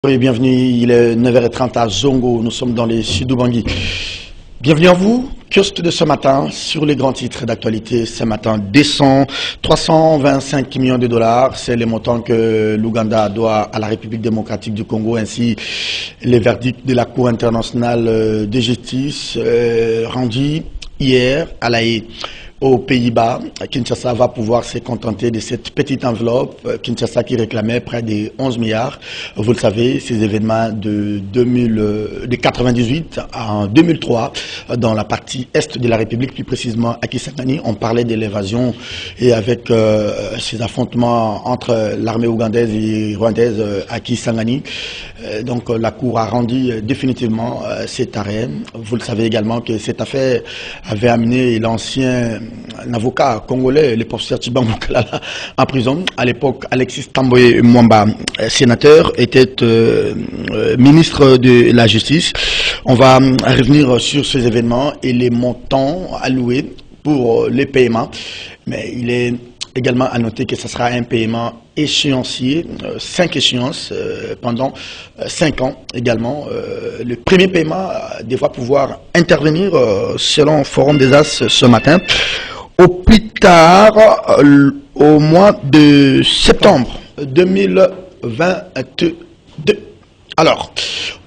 Oui, bienvenue, il est 9h30 à Zongo, nous sommes dans les Sud-Bangui. Bienvenue à vous, kiosque de ce matin, sur les grands titres d'actualité. Ce matin, descend 325 millions de dollars, c'est le montant que l'Ouganda doit à la République démocratique du Congo, ainsi les verdicts de la Cour internationale de justice rendus hier à La Haye. Aux Pays-Bas, Kinshasa va pouvoir se contenter de cette petite enveloppe. Kinshasa qui réclamait près de 11 milliards. Vous le savez, ces événements de 98 en 2003, dans la partie est de la République, plus précisément à Kisangani, on parlait de l'évasion et avec ces affrontements entre l'armée ougandaise et rwandaise à Kisangani. Donc la Cour a rendu définitivement cet arrêt. Vous le savez également que cette affaire avait amené l'ancien avocat congolais, le professeur Tchiba Moukalala, en prison. À l'époque, Alexis Tamboye Mwamba, sénateur, était ministre de la Justice. On va revenir sur ces événements et les montants alloués pour les paiements. Mais il est également à noter que ce sera un paiement échéancier, 5 échéances pendant 5 ans également. Le premier paiement devra pouvoir intervenir selon Forum des As ce matin. Au plus tard, au mois de septembre 2022. Alors,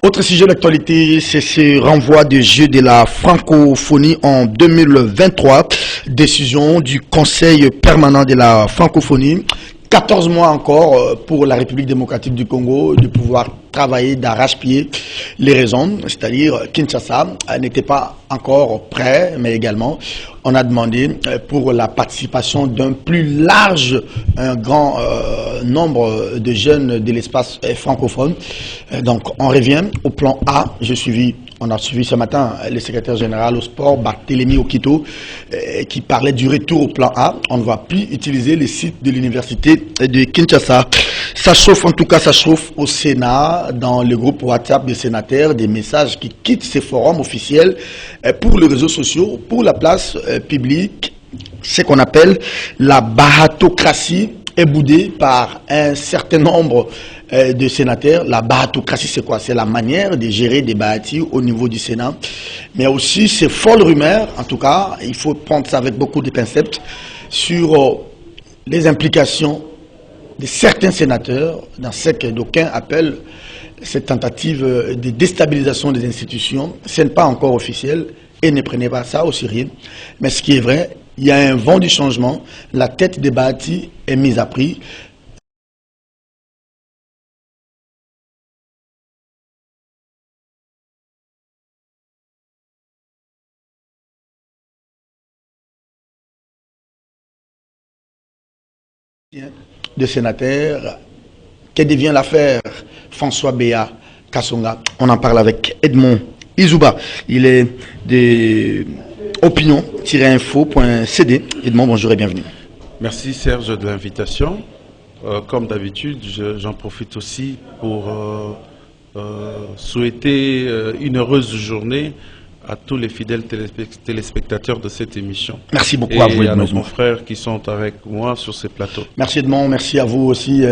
autre sujet d'actualité, c'est ce renvoi des Jeux de la francophonie en 2023. Décision du Conseil permanent de la francophonie. 14 mois encore pour la République démocratique du Congo de pouvoir travailler d'arrache-pied les raisons, c'est-à-dire Kinshasa n'était pas encore prêt, mais également on a demandé pour la participation d'un plus large, un grand nombre de jeunes de l'espace francophone. Donc on revient au plan A. On a suivi ce matin le secrétaire général au sport, Barthélémy Okito, qui parlait du retour au plan A. On ne va plus utiliser les sites de l'université de Kinshasa. Ça chauffe, en tout cas, ça chauffe au Sénat, dans le groupe WhatsApp des sénateurs, des messages qui quittent ces forums officiels pour les réseaux sociaux, pour la place publique, ce qu'on appelle la bahatocratie est boudée par un certain nombre de sénateurs. La bahatocratie, c'est quoi? C'est la manière de gérer des bâtis au niveau du Sénat. Mais aussi, ces folles rumeurs, en tout cas, il faut prendre ça avec beaucoup de pincettes, sur les implications de certains sénateurs dans ce que d'aucuns appellent cette tentative de déstabilisation des institutions. Ce n'est pas encore officiel et ne prenez pas ça au sérieux. Mais ce qui est vrai, il y a un vent du changement. La tête des bâtis est mise à prix. De sénateurs, que devient l'affaire François Béa Kassonga? On en parle avec Edmond Izouba. Il est de opinion-info.cd. Edmond, bonjour et bienvenue. Merci Serge de l'invitation. Comme d'habitude, j'en profite aussi pour souhaiter une heureuse journée à tous les fidèles téléspectateurs de cette émission. Merci beaucoup et à vous, à nos Edmond. confrères qui sont avec moi sur ces plateaux. Merci Edmond, merci à vous aussi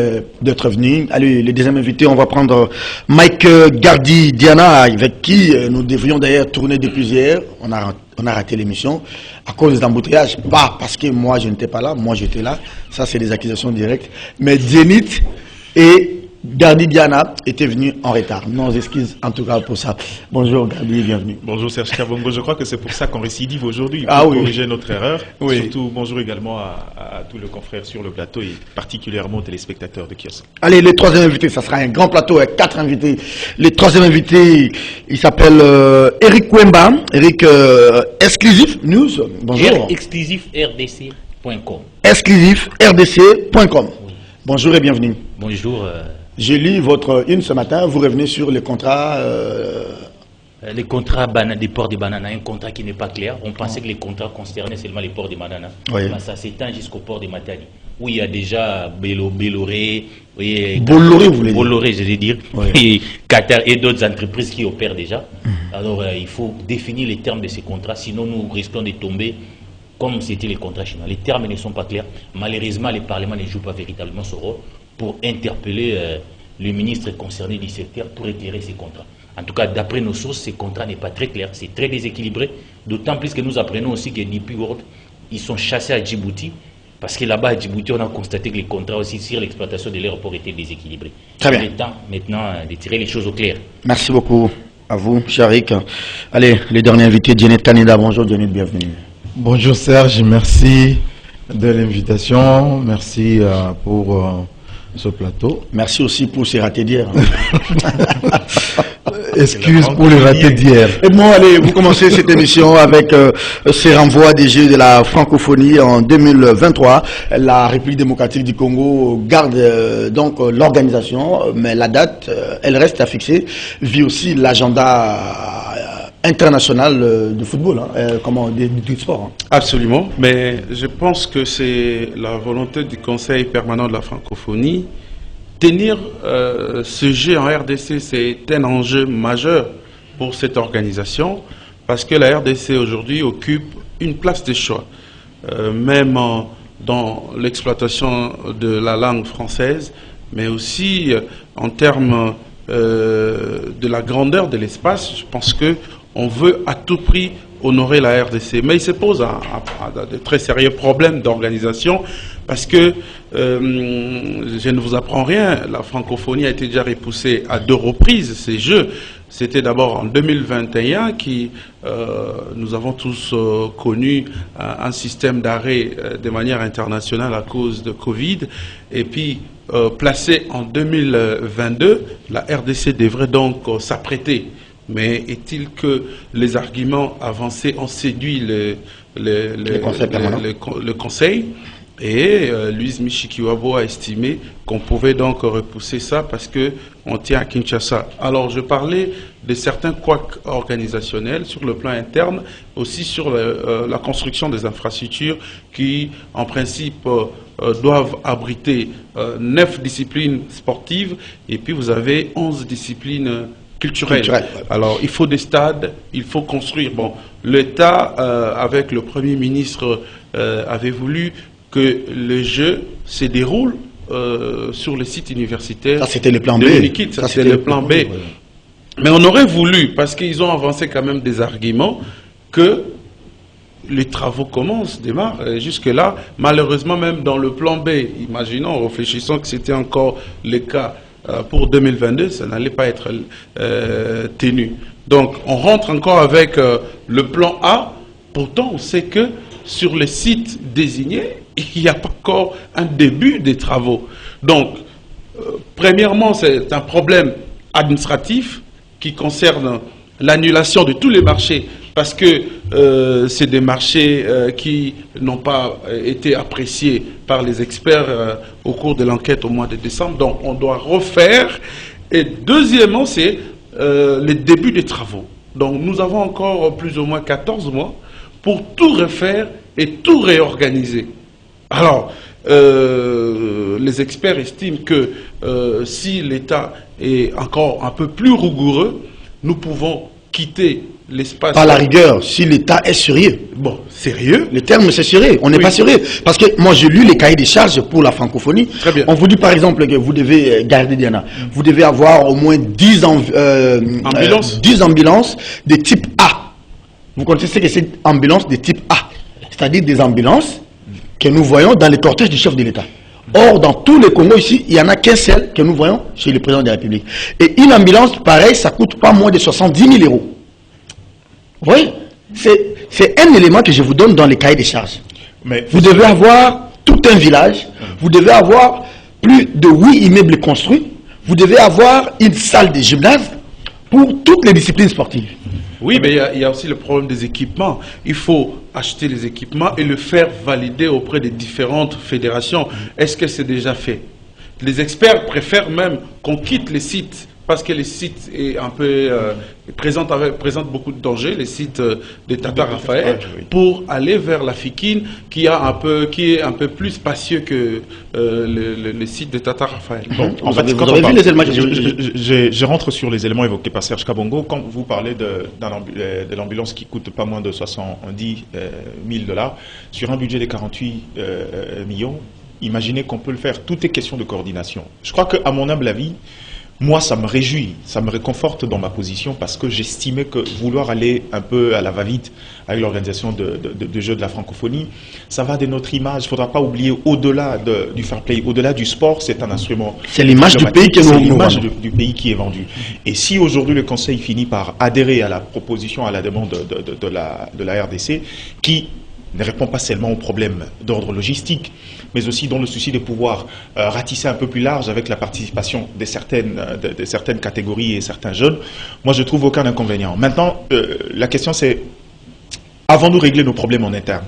d'être venu. Allez, les deuxièmes invités, on va prendre Mike Gardi Diana, avec qui nous devrions d'ailleurs tourner depuis hier. On a raté l'émission à cause des embouteillages, pas parce que moi je n'étais pas là, moi j'étais là. Ça c'est des accusations directes. Mais Zénith et Gardi Diana était venu en retard. Nos excuses en tout cas pour ça. Bonjour Gardi, bienvenue. Bonjour Serge Kabongo, je crois que c'est pour ça qu'on récidive aujourd'hui, Ah pour oui. corriger notre erreur. Oui. Surtout bonjour également à tous les confrères sur le plateau et particulièrement aux téléspectateurs de Kiosque. Allez, le troisième invité, ça sera un grand plateau avec 4 invités. Le troisième invité, il s'appelle Eric Wemba, Eric Exclusif News. Bonjour. Exclusif rdc.com. Exclusif rdc.com. Oui. Bonjour et bienvenue. Bonjour. J'ai lu votre une ce matin, vous revenez sur les contrats. Les contrats des ports de Banana, un contrat qui n'est pas clair. On pensait que les contrats concernaient seulement les ports de Banana. Oui. Mais ça s'étend jusqu'au port de Matadi, où il y a déjà Bolloré, Bolloré, vous voulez dire? Bolloré, je veux dire, Oui. et Qatar et d'autres entreprises qui opèrent déjà. Alors il faut définir les termes de ces contrats, sinon nous risquons de tomber comme c'était les contrats chinois. Les termes ne sont pas clairs. Malheureusement, le Parlement ne joue pas véritablement ce rôle pour interpeller le ministre concerné du secteur pour retirer ces contrats. En tout cas, d'après nos sources, ces contrats n'est pas très clair, c'est très déséquilibré, d'autant plus que nous apprenons aussi que DP World, ils sont chassés à Djibouti, parce que là-bas à Djibouti, on a constaté que les contrats aussi sur l'exploitation de l'aéroport étaient déséquilibrés. Très bien. Il est temps maintenant de tirer les choses au clair. Merci beaucoup à vous, Charik. Allez, les derniers invités, Djenet Kaneda. Bonjour Djenet, bienvenue. Bonjour Serge, merci de l'invitation, merci pour ce plateau. Merci aussi pour ces ratés d'hier. Excuse pour les ratés d'hier. Et bon, allez, vous commencez cette émission avec ces renvois des Jeux de la francophonie en 2023. La République démocratique du Congo garde donc l'organisation, mais la date, elle reste à fixer, vu aussi l'agenda international de football, du sport. Hein. Absolument, mais je pense que c'est la volonté du Conseil permanent de la francophonie. Tenir ce jeu en RDC, c'est un enjeu majeur pour cette organisation, parce que la RDC aujourd'hui occupe une place de choix, même dans l'exploitation de la langue française, mais aussi en termes de la grandeur de l'espace. Je pense qu'on veut à tout prix honorer la RDC. Mais il se pose de très sérieux problèmes d'organisation, parce que je ne vous apprends rien, la francophonie a été déjà repoussée à 2 reprises, ces Jeux. C'était d'abord en 2021 nous avons tous connu un système d'arrêt de manière internationale à cause de Covid. Et puis, placé en 2022, la RDC devrait donc s'apprêter. Mais est-il que les arguments avancés ont séduit le Conseil et Louise Mishikiwabo a estimé qu'on pouvait donc repousser ça parce qu'on tient à Kinshasa. Alors je parlais de certains couacs organisationnels sur le plan interne, aussi sur la construction des infrastructures qui en principe doivent abriter 9 disciplines sportives et puis vous avez 11 disciplines culturel. Alors, il faut des stades, il faut construire. Bon, l'État, avec le Premier ministre, avait voulu que les Jeux se déroulent sur le site universitaire. Ça, c'était le plan B. Ça, c'était le plan B. Mais on aurait voulu, parce qu'ils ont avancé quand même des arguments, que les travaux démarrent. Jusque-là, malheureusement, même dans le plan B, imaginons, réfléchissons que c'était encore le cas pour 2022, ça n'allait pas être tenu. Donc, on rentre encore avec le plan A. Pourtant, on sait que sur les sites désignés, il n'y a pas encore un début des travaux. Donc, premièrement, c'est un problème administratif qui concerne l'annulation de tous les marchés, parce que c'est des marchés qui n'ont pas été appréciés par les experts au cours de l'enquête au mois de décembre. Donc on doit refaire. Et deuxièmement, c'est le début des travaux. Donc nous avons encore plus ou moins 14 mois pour tout refaire et tout réorganiser. Alors, les experts estiment que si l'État est encore un peu plus rigoureux, nous pouvons quitter l'espace. À la rigueur, si l'État est sérieux. Bon, sérieux. Le terme c'est sérieux. On n'est pas sérieux. Parce que moi j'ai lu les cahiers des charges pour la francophonie. Très bien. On vous dit par exemple que vous devez garder Diana. Vous devez avoir au moins 10 ambulances de type A. Vous connaissez ce que c'est ambulance de type A. C'est-à-dire des ambulances que nous voyons dans les cortèges du chef de l'État. Or, dans tous les Congos ici, il n'y en a qu'un seul que nous voyons chez le président de la République. Et une ambulance, pareil, ça coûte pas moins de 70 000 €. Vous voyez, c'est un élément que je vous donne dans les cahiers des charges. Mais vous devez avoir tout un village, vous devez avoir plus de 8 immeubles construits, vous devez avoir une salle de gymnase pour toutes les disciplines sportives. Oui, mais il y a aussi le problème des équipements. Il faut acheter les équipements et le faire valider auprès des différentes fédérations. Est-ce que c'est déjà fait? Les experts préfèrent même qu'on quitte les sites parce que les sites est un peu, présentent beaucoup de dangers, les sites de Tata Raphaël, pour aller vers la Fikine qui est un peu plus spacieux que le site de Tata Raphaël. Bon, en fait, quand je rentre sur les éléments évoqués par Serge Kabongo. Quand vous parlez de l'ambulance qui coûte pas moins de 70 000 $, sur un budget de 48 millions, imaginez qu'on peut le faire. Tout est question de coordination. Je crois qu'à mon humble avis, moi, ça me réjouit, ça me réconforte dans ma position parce que j'estimais que vouloir aller un peu à la va-vite avec l'organisation de Jeux de la francophonie, ça va de notre image. Il ne faudra pas oublier, au-delà du fair play, au-delà du sport, c'est un instrument. C'est l'image du pays c'est l'image du pays qui est vendue. Et si aujourd'hui le Conseil finit par adhérer à la proposition, à la demande de la RDC, qui ne répond pas seulement aux problèmes d'ordre logistique, mais aussi dans le souci de pouvoir ratisser un peu plus large avec la participation de certaines catégories et certains jeunes, moi je trouve aucun inconvénient. Maintenant, la question c'est, avons-nous réglé nos problèmes en interne?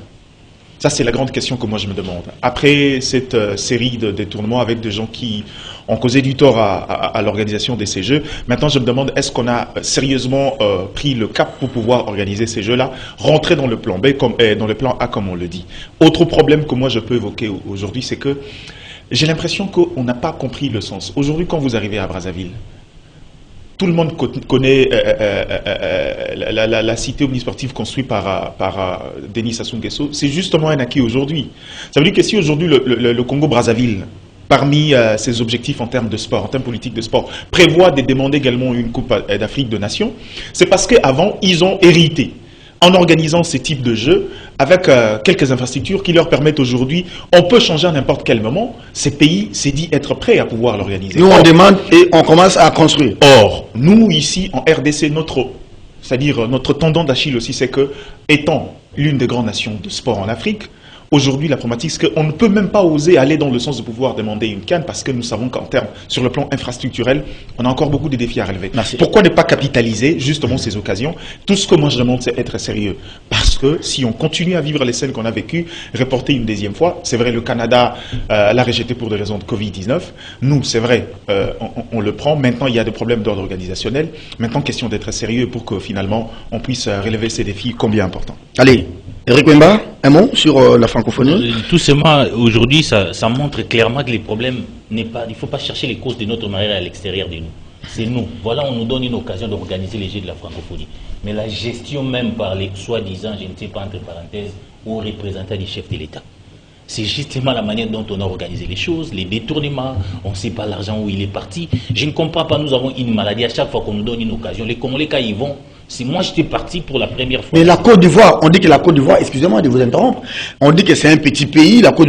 Ça, c'est la grande question que moi je me demande. Après cette série de tournois avec des gens qui ont causé du tort à l'organisation de ces jeux, maintenant je me demande, est-ce qu'on a sérieusement pris le cap pour pouvoir organiser ces jeux-là, rentrer dans le plan B, dans le plan A comme on le dit. Autre problème que moi je peux évoquer aujourd'hui, c'est que j'ai l'impression qu'on n'a pas compris le sens. Aujourd'hui, quand vous arrivez à Brazzaville, tout le monde connaît la cité omnisportive construite par Denis Sassou Nguesso. C'est justement un acquis aujourd'hui. Ça veut dire que si aujourd'hui le Congo-Brazzaville, parmi ses objectifs en termes de sport, en termes politiques de sport, prévoit de demander également une Coupe d'Afrique de Nations, c'est parce qu'avant, ils ont hérité, en organisant ces types de jeux, avec quelques infrastructures qui leur permettent aujourd'hui, on peut changer à n'importe quel moment, ces pays s'est dit être prêts à pouvoir l'organiser. Nous, on demande et on commence à construire. Or, nous, ici, en RDC, notre tendon d'Achille aussi, c'est que, étant l'une des grandes nations de sport en Afrique, aujourd'hui, la problématique, c'est qu'on ne peut même pas oser aller dans le sens de pouvoir demander une CAN parce que nous savons qu'en termes, sur le plan infrastructurel, on a encore beaucoup de défis à relever. Merci. Pourquoi ne pas capitaliser justement ces occasions? Tout ce que moi je demande, c'est être sérieux. Parce que si on continue à vivre les scènes qu'on a vécues, reporter une deuxième fois, c'est vrai, le Canada l'a rejeté pour des raisons de Covid-19. Nous, c'est vrai, on le prend. Maintenant, il y a des problèmes d'ordre organisationnel. Maintenant, question d'être sérieux pour que finalement, on puisse relever ces défis combien importants. Allez. Eric Wemba, un mot sur la francophonie? Tout simplement, aujourd'hui, ça montre clairement que les problèmes n'est pas. Il ne faut pas chercher les causes de notre mariage à l'extérieur de nous. C'est nous. Voilà, on nous donne une occasion d'organiser les Jeux de la francophonie. Mais la gestion même par les soi-disant, je ne sais pas entre parenthèses, aux représentants du chef de l'État. C'est justement la manière dont on a organisé les choses, les détournements, on ne sait pas l'argent où il est parti. Je ne comprends pas, nous avons une maladie à chaque fois qu'on nous donne une occasion. Les Congolais, quand ils vont, si moi j'étais parti pour la première fois. Mais la Côte d'Ivoire, on dit que la Côte d'Ivoire, excusez-moi de vous interrompre, on dit que c'est un petit pays, la Côte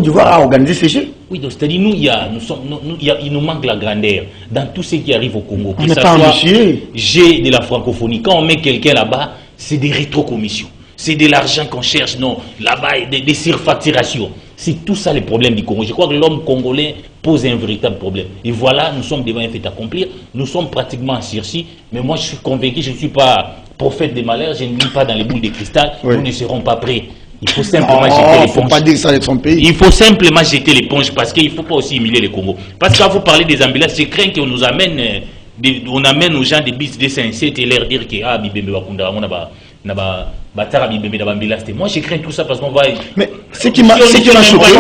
d'Ivoire a organisé ces jeux. Oui, donc c'est-à-dire il nous manque la grandeur dans tout ce qui arrive au Congo. On n'est pas ambitieux. J'ai de la francophonie. Quand on met quelqu'un là-bas, c'est des rétrocommissions. C'est de l'argent qu'on cherche, non, là-bas, des surfacturations. C'est tout ça les problèmes du Congo. Je crois que l'homme congolais pose un véritable problème. Et voilà, nous sommes devant un fait accomplir. Nous sommes pratiquement en sursis. Mais moi, je suis convaincu, je ne suis pas prophète des malheurs, je ne lis pas dans les boules de cristal. Oui. Nous ne serons pas prêts. Il faut simplement jeter l'éponge. Il ne faut pas dire ça avec son pays. Il faut simplement jeter l'éponge parce qu'il ne faut pas aussi humilier le Congo. Parce que quand vous parlez des ambulances, je crains qu'on nous amène, on amène aux gens des bis de Saint-Sét et leur dire que ah, Bibembe Bakunda, on a moi je crains tout ça parce qu'on va. Mais ce qui m'a choqué.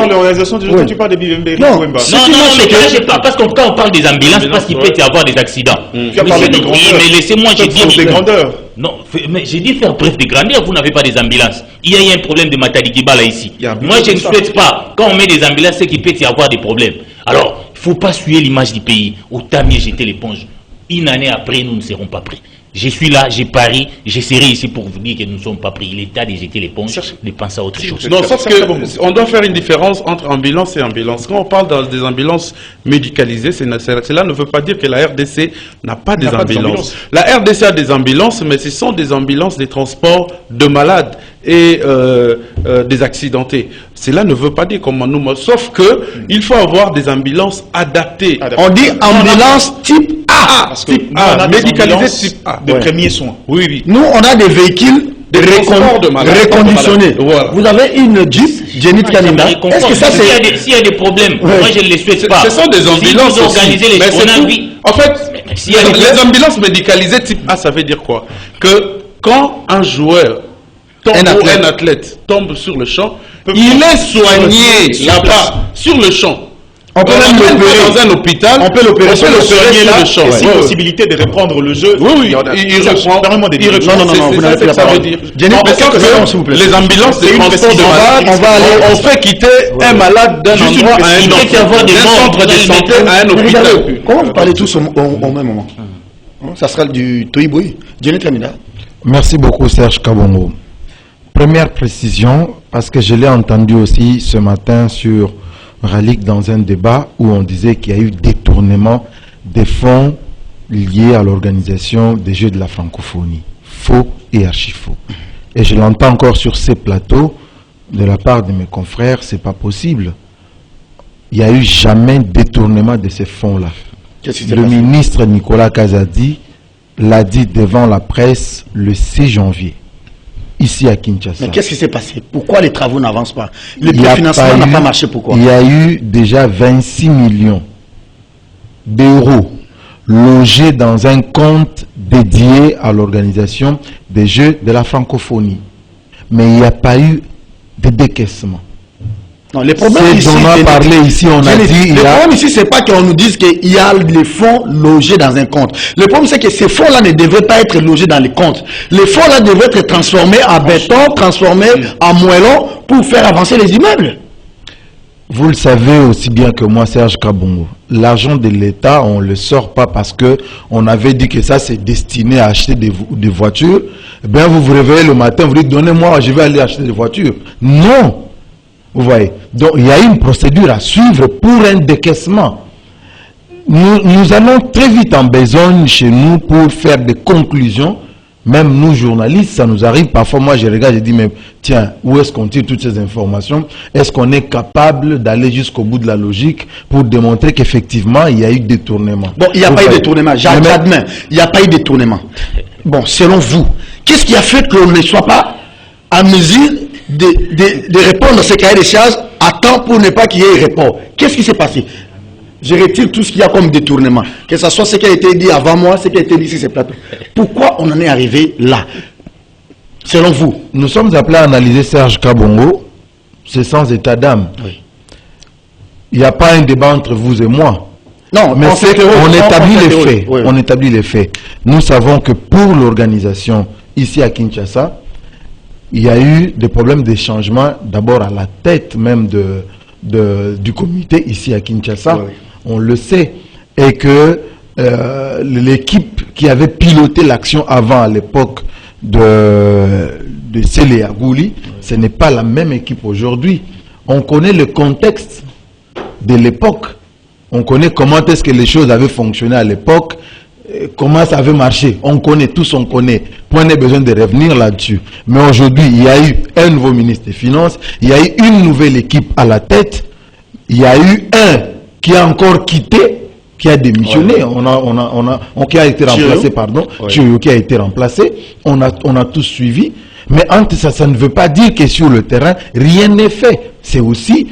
L'organisation du jeu, tu parles de Bibembe. Non, mais parce qu'on quand on parle des ambulances, parce qu'il peut y avoir des accidents. Tu as parlé de grandeur. Mais laissez-moi, j'ai dit. Des grandeurs. Non, mais j'ai dit faire preuve de grandeur, vous n'avez pas des ambulances. Il y a un problème de Matadikiba là ici. Moi je ne souhaite pas, quand on met des ambulances, c'est qu'il peut y avoir des problèmes. Alors, il ne faut pas suer l'image du pays. Autant mieux jeter l'éponge. Une année après, nous ne serons pas prêts. Je suis là, j'ai pari, j'essaierai ici pour vous dire que nous ne sommes pas pris. L'État de jeter l'éponge, de penser à autre chose. Non, sauf qu'on doit faire une différence entre ambulance et ambulance. Quand on parle des ambulances médicalisées, cela ne veut pas dire que la RDC n'a pas des ambulances. La RDC a des ambulances, mais ce sont des ambulances des transports de malades et des accidentés. Cela ne veut pas dire comme nous, sauf que il faut avoir des ambulances adaptées. On dit ambulance type A, parce que médicalisé type A, de premiers soins. Oui, oui. Nous, on a des véhicules réconditionnés. Voilà. Vous avez une Jeep Genit Kanina. Est-ce que ça c'est... S'il y a des problèmes, moi je ne les souhaite pas. Ce sont des ambulances si aussi. Mais en fait, les ambulances médicalisées type A, ça veut dire quoi? Que quand un joueur un athlète tombe sur le champ, il est soigné là-bas, sur le champ. On peut même l'opérer dans un hôpital. On peut l'opérer sur le champ. Et si possibilité de reprendre le jeu. Oui, il reprend. Non, vous n'avez plus la parole. Les ambulances de transport de malades, on fait quitter un malade d'un endroit à un autre, d'un centre de santé à un hôpital. Comment vous parlez tous au même moment? Ça sera du Toiboui. Janet Lamida. Merci beaucoup Serge Kabongo. Première précision, parce que je l'ai entendu aussi ce matin sur Ralik dans un débat où on disait qu'il y a eu détournement des fonds liés à l'organisation des Jeux de la francophonie. Faux et archi-faux. Et je l'entends encore sur ces plateaux de la part de mes confrères, c'est pas possible. Il n'y a eu jamais détournement de ces fonds-là. Le ministre Nicolas Kazadi l'a dit devant la presse le 6 janvier. Ici à Kinshasa. Mais qu'est-ce qui s'est passé? Pourquoi les travaux n'avancent pas? Le financement n'a pas marché, pourquoi? Il y a eu déjà 26 millions d'euros logés dans un compte dédié à l'organisation des Jeux de la francophonie. Mais il n'y a pas eu de décaissement. Non, les problèmes ici, on a parlé ici, on a dit... Le problème ici, c'est pas qu'on nous dise qu'il y a les fonds logés dans un compte. Le problème, c'est que ces fonds-là ne devraient pas être logés dans les comptes. Les fonds-là devraient être transformés en béton, transformés en moellon pour faire avancer les immeubles. Vous le savez aussi bien que moi, Serge Kabongo. L'argent de l'État, on ne le sort pas parce que on avait dit que ça, c'est destiné à acheter des voitures. Eh bien, vous vous réveillez le matin, vous dites, donnez-moi, je vais aller acheter des voitures. Non! Vous voyez, donc il y a une procédure à suivre pour un décaissement. Nous allons très vite en besogne chez nous pour faire des conclusions. Même nous, journalistes, ça nous arrive. Parfois, moi, je regarde, je dis, mais tiens, où est-ce qu'on tire toutes ces informations? Est-ce qu'on est capable d'aller jusqu'au bout de la logique pour démontrer qu'effectivement, il y a eu détournement? Bon, il n'y a pas eu détournement, j'admets, il n'y a pas eu détournement. Bon, selon vous, qu'est-ce qui a fait qu'on ne soit pas à mesure de répondre à ce cahier des charges à temps pour ne pas qu'il y ait report? Qu'est-ce qui s'est passé? Je retire tout ce qu'il y a comme détournement. Que ce soit ce qui a été dit avant moi, ce qui a été dit sur ces plateaux. Pourquoi on en est arrivé là? Selon vous? Nous sommes appelés à analyser Serge Kabongo. C'est sans état d'âme. Oui. Il n'y a pas un débat entre vous et moi. Non, mais on établit les faits. Oui. On établit les faits. Nous savons que pour l'organisation ici à Kinshasa, il y a eu des problèmes de changement, d'abord à la tête même du comité ici à Kinshasa. Oui. On le sait. Et que l'équipe qui avait piloté l'action avant, à l'époque de Sélé Agouli, ce n'est pas la même équipe aujourd'hui. On connaît le contexte de l'époque. On connaît comment est-ce que les choses avaient fonctionné à l'époque, comment ça avait marché. On connaît, tous on connaît. Point n'est besoin de revenir là-dessus. Mais aujourd'hui, il y a eu un nouveau ministre des Finances, il y a eu une nouvelle équipe à la tête, il y a eu un qui a encore quitté, qui a démissionné, qui a été remplacé, pardon, qui a été remplacé, on a tous suivi. Mais ça ne veut pas dire que sur le terrain, rien n'est fait. C'est aussi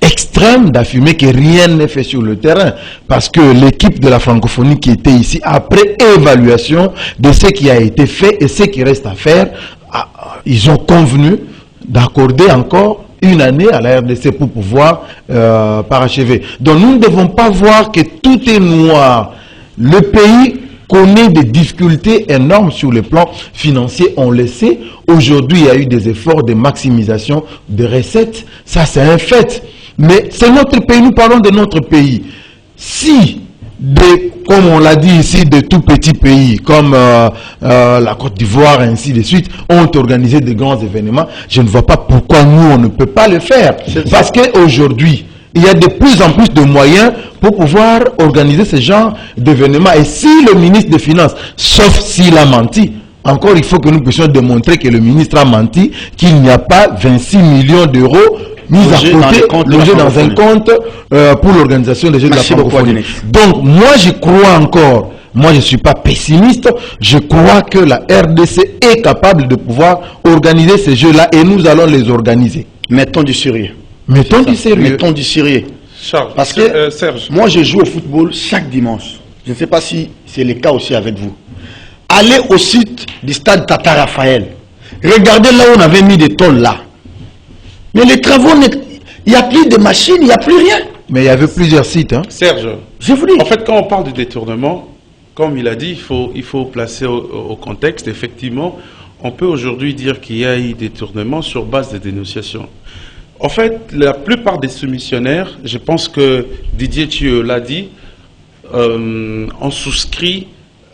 extrême d'affirmer que rien n'est fait sur le terrain. Parce que l'équipe de la francophonie qui était ici, après évaluation de ce qui a été fait et ce qui reste à faire, ils ont convenu d'accorder encore une année à la RDC pour pouvoir parachever. Donc nous ne devons pas voir que tout est noir. Le pays connaît des difficultés énormes sur le plan financier, on le sait. Aujourd'hui, il y a eu des efforts de maximisation de recettes. Ça, c'est un fait. Mais c'est notre pays, nous parlons de notre pays. Si, comme on l'a dit ici, de tout petits pays, comme la Côte d'Ivoire, ainsi de suite, ont organisé de grands événements, je ne vois pas pourquoi nous, on ne peut pas le faire. Parce qu'aujourd'hui, il y a de plus en plus de moyens pour pouvoir organiser ce genre d'événements. Et si le ministre des Finances, sauf s'il a menti, encore il faut que nous puissions démontrer que le ministre a menti, qu'il n'y a pas 26 millions d'euros mis à côté, logés dans un compte pour l'organisation des Jeux de la francophonie. Donc moi je crois encore, moi je ne suis pas pessimiste, je crois que la RDC est capable de pouvoir organiser ces Jeux-là et nous allons les organiser. Mettons du sérieux. Mettons du sérieux. Mettons du sérieux. Charles, parce que Serge, moi je joue au football chaque dimanche. Je ne sais pas si c'est le cas aussi avec vous. Allez au site du stade Tata Raphaël. Regardez là où on avait mis des tôles là. Mais les travaux, il n'y a plus de machines, il n'y a plus rien. Mais il y avait plusieurs sites. Hein. Serge, Je vous dis. en fait, quand on parle de détournement, comme il a dit, il faut placer au contexte. Effectivement, on peut aujourd'hui dire qu'il y a eu détournement sur base de dénonciations. En fait, la plupart des soumissionnaires, je pense que Didier Thieu l'a dit, ont souscrit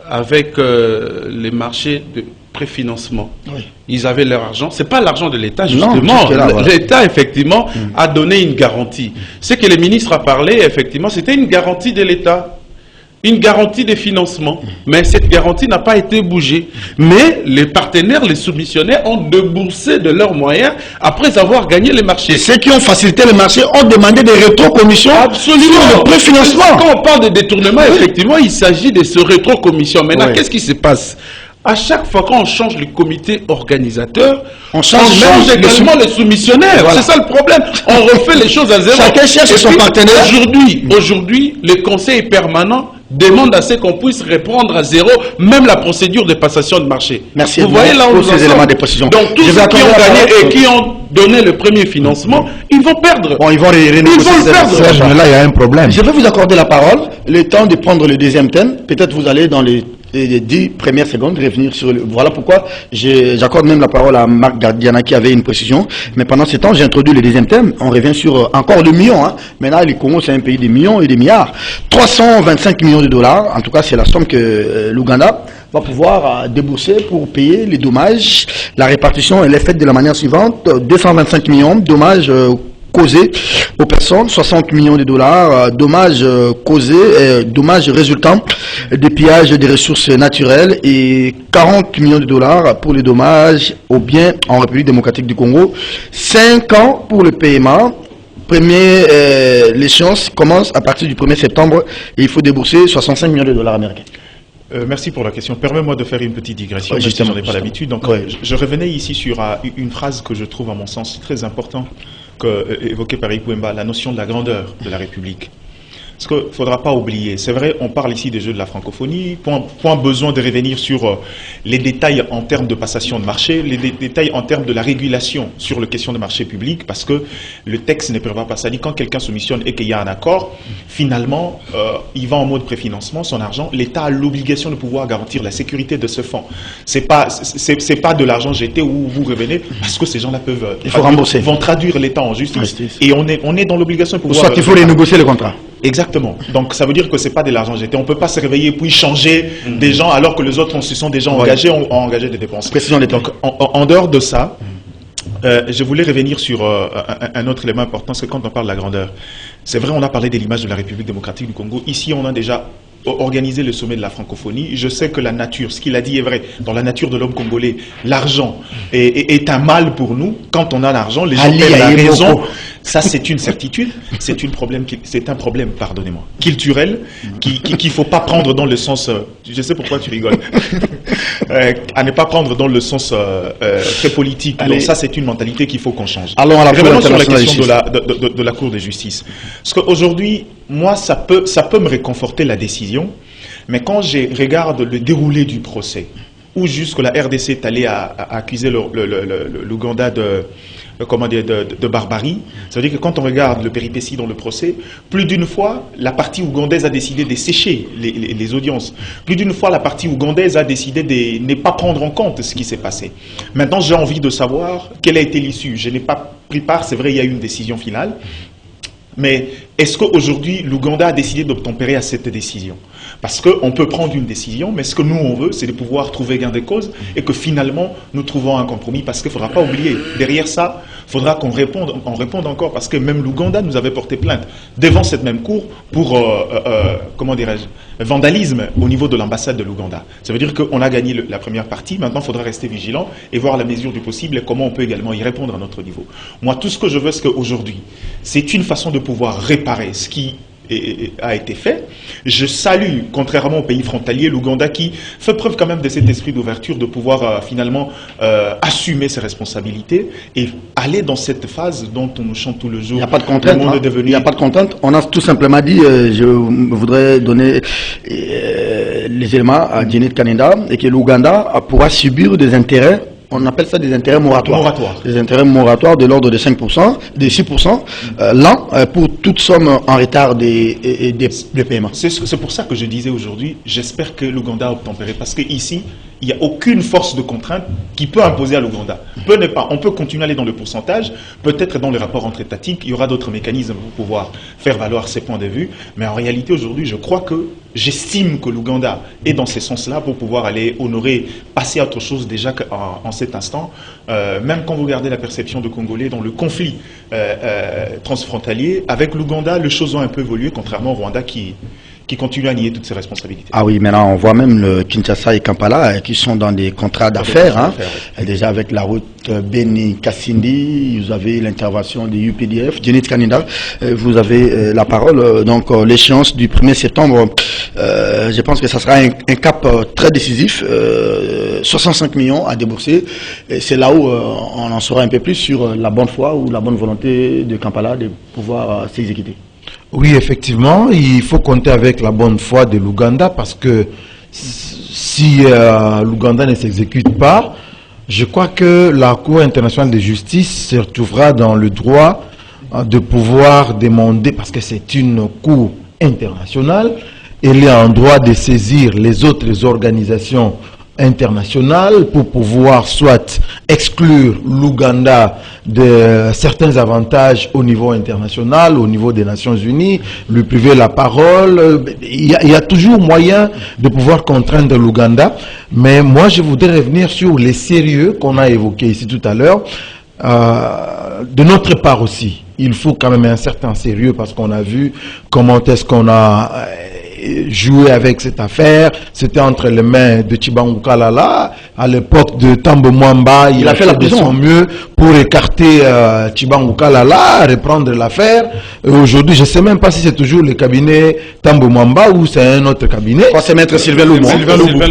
avec les marchés de préfinancement. Oui. Ils avaient leur argent. Ce n'est pas l'argent de l'État, justement. L'État, effectivement, a donné une garantie. Ce que le ministre a parlé, effectivement, c'était une garantie de l'État. Une garantie de financement. Mais cette garantie n'a pas été bougée. Mais les partenaires, les soumissionnaires ont déboursé de leurs moyens après avoir gagné les marchés. Et ceux qui ont facilité les marchés ont demandé des rétrocommissions sur le préfinancement. Quand on parle de détournement, effectivement, il s'agit de ce rétrocommission. Maintenant, qu'est-ce qui se passe? À chaque fois qu'on change le comité organisateur, on change également les soumissionnaires. Voilà. C'est ça le problème. On refait les choses à zéro. Chacun cherche son partenaire. Aujourd'hui, le conseil permanent demande à ce qu'on puisse reprendre à zéro même la procédure de passation de marché. Merci. Vous voyez là où nous en sommes. Donc tous ceux qui ont gagné et qui ont donné le premier financement, ils vont perdre. Bon, ils vont le perdre. Mais là, il y a un problème. Je vais vous accorder la parole. Le temps de prendre le deuxième thème. Peut-être vous allez dans les 10 premières secondes revenir sur le... Voilà pourquoi j'accorde même la parole à Marc Gardiana qui avait une précision. Mais pendant ce temps, j'ai introduit le deuxième thème. On revient sur encore le million. Hein. Maintenant, le Congo, c'est un pays des millions et des milliards. 325 millions de dollars. En tout cas, c'est la somme que l'Ouganda va pouvoir débourser pour payer les dommages. La répartition, elle est faite de la manière suivante. 225 millions, dommages causés aux personnes, 60 millions de dollars, dommages causés, dommages résultants des pillages des ressources naturelles et 40 millions de dollars pour les dommages aux biens en République démocratique du Congo. 5 ans pour le paiement. L'échéance commence à partir du 1er septembre et il faut débourser 65 millions de dollars américains. Merci pour la question. Permets-moi de faire une petite digression, si je n'en ai pas l'habitude. Donc, je revenais ici sur une phrase que je trouve, à mon sens, très importante, évoquée par Ipouemba, la notion de la grandeur de la République. Parce qu'il ne faudra pas oublier, c'est vrai, on parle ici des Jeux de la francophonie, point besoin de revenir sur les détails en termes de passation de marché, les détails en termes de la régulation sur les questions de marché public, parce que le texte ne prévoit pas ça. Quand quelqu'un soumissionne et qu'il y a un accord, finalement, il va en mode préfinancement, son argent, l'État a l'obligation de pouvoir garantir la sécurité de ce fonds. C'est pas de l'argent jeté où vous revenez, parce que ces gens-là peuvent rembourser, vont traduire l'État en justice. Et on est dans l'obligation de pouvoir... Soit il faut renégocier le contrat. Exactement. Donc ça veut dire que c'est pas de l'argent jeté. On peut pas se réveiller puis changer des gens alors que les autres se sont déjà engagés, ont engagé des dépenses. Donc en dehors de ça, je voulais revenir sur un autre élément important, c'est quand on parle de la grandeur. C'est vrai, on a parlé de l'image de la République démocratique du Congo. Ici, on a déjà organisé le sommet de la francophonie. Je sais que la nature, ce qu'il a dit est vrai, dans la nature de l'homme congolais, l'argent est un mal pour nous. Quand on a l'argent, les gens perdent la raison. Ça, c'est une certitude. C'est un problème, pardonnez-moi, culturel, qu'il faut pas prendre dans le sens... je sais pourquoi tu rigoles. À ne pas prendre dans le sens très politique. Donc ça, c'est une mentalité qu'il faut qu'on change. Allons à la Revenons sur la question de la Cour de justice. Parce qu'aujourd'hui, moi, ça peut me réconforter la décision, mais quand je regarde le déroulé du procès, où jusque la RDC est allée à accuser l'Ouganda de barbarie, ça veut dire que quand on regarde le péripétie dans le procès, plus d'une fois, la partie ougandaise a décidé de sécher les audiences. Plus d'une fois, la partie ougandaise a décidé de ne pas prendre en compte ce qui s'est passé. Maintenant, j'ai envie de savoir quelle a été l'issue. Je n'ai pas pris part, c'est vrai, il y a eu une décision finale. Mais est-ce qu'aujourd'hui, l'Ouganda a décidé d'obtempérer à cette décision? Parce qu'on peut prendre une décision, mais ce que nous, on veut, c'est de pouvoir trouver gain de cause et que finalement, nous trouvons un compromis. Parce qu'il ne faudra pas oublier, derrière ça, il faudra qu'on réponde encore. Parce que même l'Ouganda nous avait porté plainte devant cette même cour pour, comment dirais-je, vandalisme au niveau de l'ambassade de l'Ouganda. Ça veut dire qu'on a gagné la première partie. Maintenant, il faudra rester vigilant et voir la mesure du possible et comment on peut également y répondre à notre niveau. Moi, tout ce que je veux, c'est qu'aujourd'hui, c'est une façon de pouvoir réparer ce qui a été fait. Je salue, contrairement aux pays frontaliers, l'Ouganda qui fait preuve quand même de cet esprit d'ouverture, de pouvoir finalement assumer ses responsabilités et aller dans cette phase dont on nous chante tout le jour. Il n'y a pas de contrainte. Il n'y a pas de contrainte. On a tout simplement dit, je voudrais donner les éléments à Janet Kaneda et que l'Ouganda pourra subir des intérêts. on appelle ça des intérêts moratoires. Moratoires. Des intérêts moratoires de l'ordre de 5%, de 6% l'an pour toute somme en retard des paiements. C'est pour ça que je disais aujourd'hui, j'espère que l'Ouganda a obtempéré, parce qu'ici, il n'y a aucune force de contrainte qui peut imposer à l'Ouganda. On peut continuer à aller dans le pourcentage, peut-être dans les rapports entre étatiques, il y aura d'autres mécanismes pour pouvoir faire valoir ses points de vue, mais en réalité aujourd'hui, j'estime que l'Ouganda est dans ces sens-là pour pouvoir aller honorer, passer à autre chose déjà en cet instant. Même quand vous regardez la perception de Congolais dans le conflit transfrontalier, avec l'Ouganda, les choses ont un peu évolué, contrairement au Rwanda qui continue à nier toutes ses responsabilités. Ah oui, maintenant on voit même le Kinshasa et Kampala qui sont dans des contrats d'affaires. Oui. Déjà avec la route Beni-Kassindi, vous avez l'intervention du UPDF, Jenit Kanida, vous avez la parole. Donc l'échéance du 1er septembre, je pense que ça sera un cap très décisif, 65 millions à débourser. C'est là où on en saura un peu plus sur la bonne foi ou la bonne volonté de Kampala de pouvoir s'exécuter. Oui, effectivement, il faut compter avec la bonne foi de l'Ouganda parce que si l'Ouganda ne s'exécute pas, je crois que la Cour internationale de justice se retrouvera dans le droit de pouvoir demander, parce que c'est une Cour internationale, elle est en droit de saisir les autres organisations internationales pour pouvoir soit exclure l'Ouganda de certains avantages au niveau international, au niveau des Nations Unies, lui priver la parole. Il y a toujours moyen de pouvoir contraindre l'Ouganda, mais moi je voudrais revenir sur les sérieux qu'on a évoqués ici tout à l'heure. De notre part aussi, il faut quand même un certain sérieux parce qu'on a vu comment est-ce qu'on a joué avec cette affaire. C'était entre les mains de Tshibangou Kalala. À l'époque de Tambo Mwamba, il a fait de son mieux pour écarter Tshibangou Kalala, reprendre l'affaire. Aujourd'hui, je ne sais même pas si c'est toujours le cabinet Tambo Mwamba ou c'est un autre cabinet. C'est Maître Sylvain Loumou.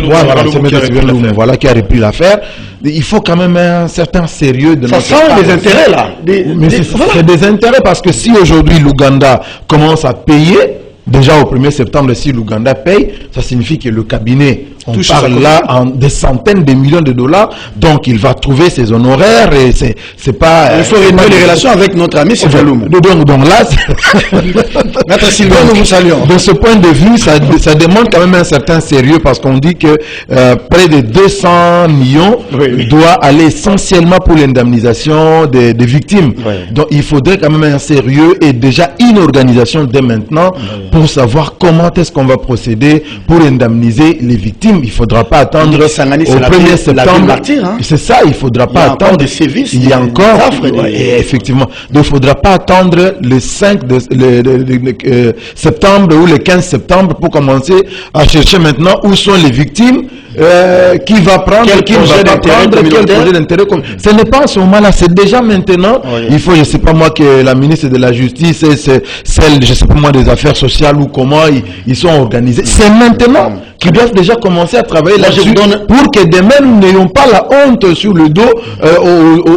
Voilà, c'est Maître Sylvain Loumou, voilà, qui a repris l'affaire. Il faut quand même un certain sérieux de notre part. Ça sent des intérêts là. Mais c'est des intérêts parce que si aujourd'hui l'Ouganda commence à payer, déjà au 1er septembre, si l'Ouganda paye, ça signifie que le cabinet, on parle là en des centaines de millions de dollars, donc il va trouver ses honoraires et c'est pas... Il faut renouer les relations avec notre ami Sylvain Loumou. Donc là, Maître Sylvain, nous vous saluons. De ce point de vue, ça demande quand même un certain sérieux parce qu'on dit que près de 200 millions doit aller essentiellement pour l'indemnisation des victimes. Oui. Donc il faudrait quand même un sérieux et déjà une organisation dès maintenant pour savoir comment est-ce qu'on va procéder pour indemniser les victimes. Il ne faudra pas attendre au 1er septembre. C'est ça, il ne faudra pas attendre. Des sévices, il y a encore, effectivement. Donc il ne faudra pas attendre le 5 septembre ou le 15 septembre pour commencer à chercher maintenant où sont les victimes, qui va prendre, qui ne va pas prendre, quel projet d'intérêt. Ce n'est pas en ce moment-là, c'est déjà maintenant. Il faut, je ne sais pas moi, que la ministre de la Justice et celle, je ne sais pas moi, des Affaires sociales ou comment ils sont organisés. C'est maintenant qu'ils doivent déjà commencer à travailler là-dessus pour que demain nous n'ayons pas la honte sur le dos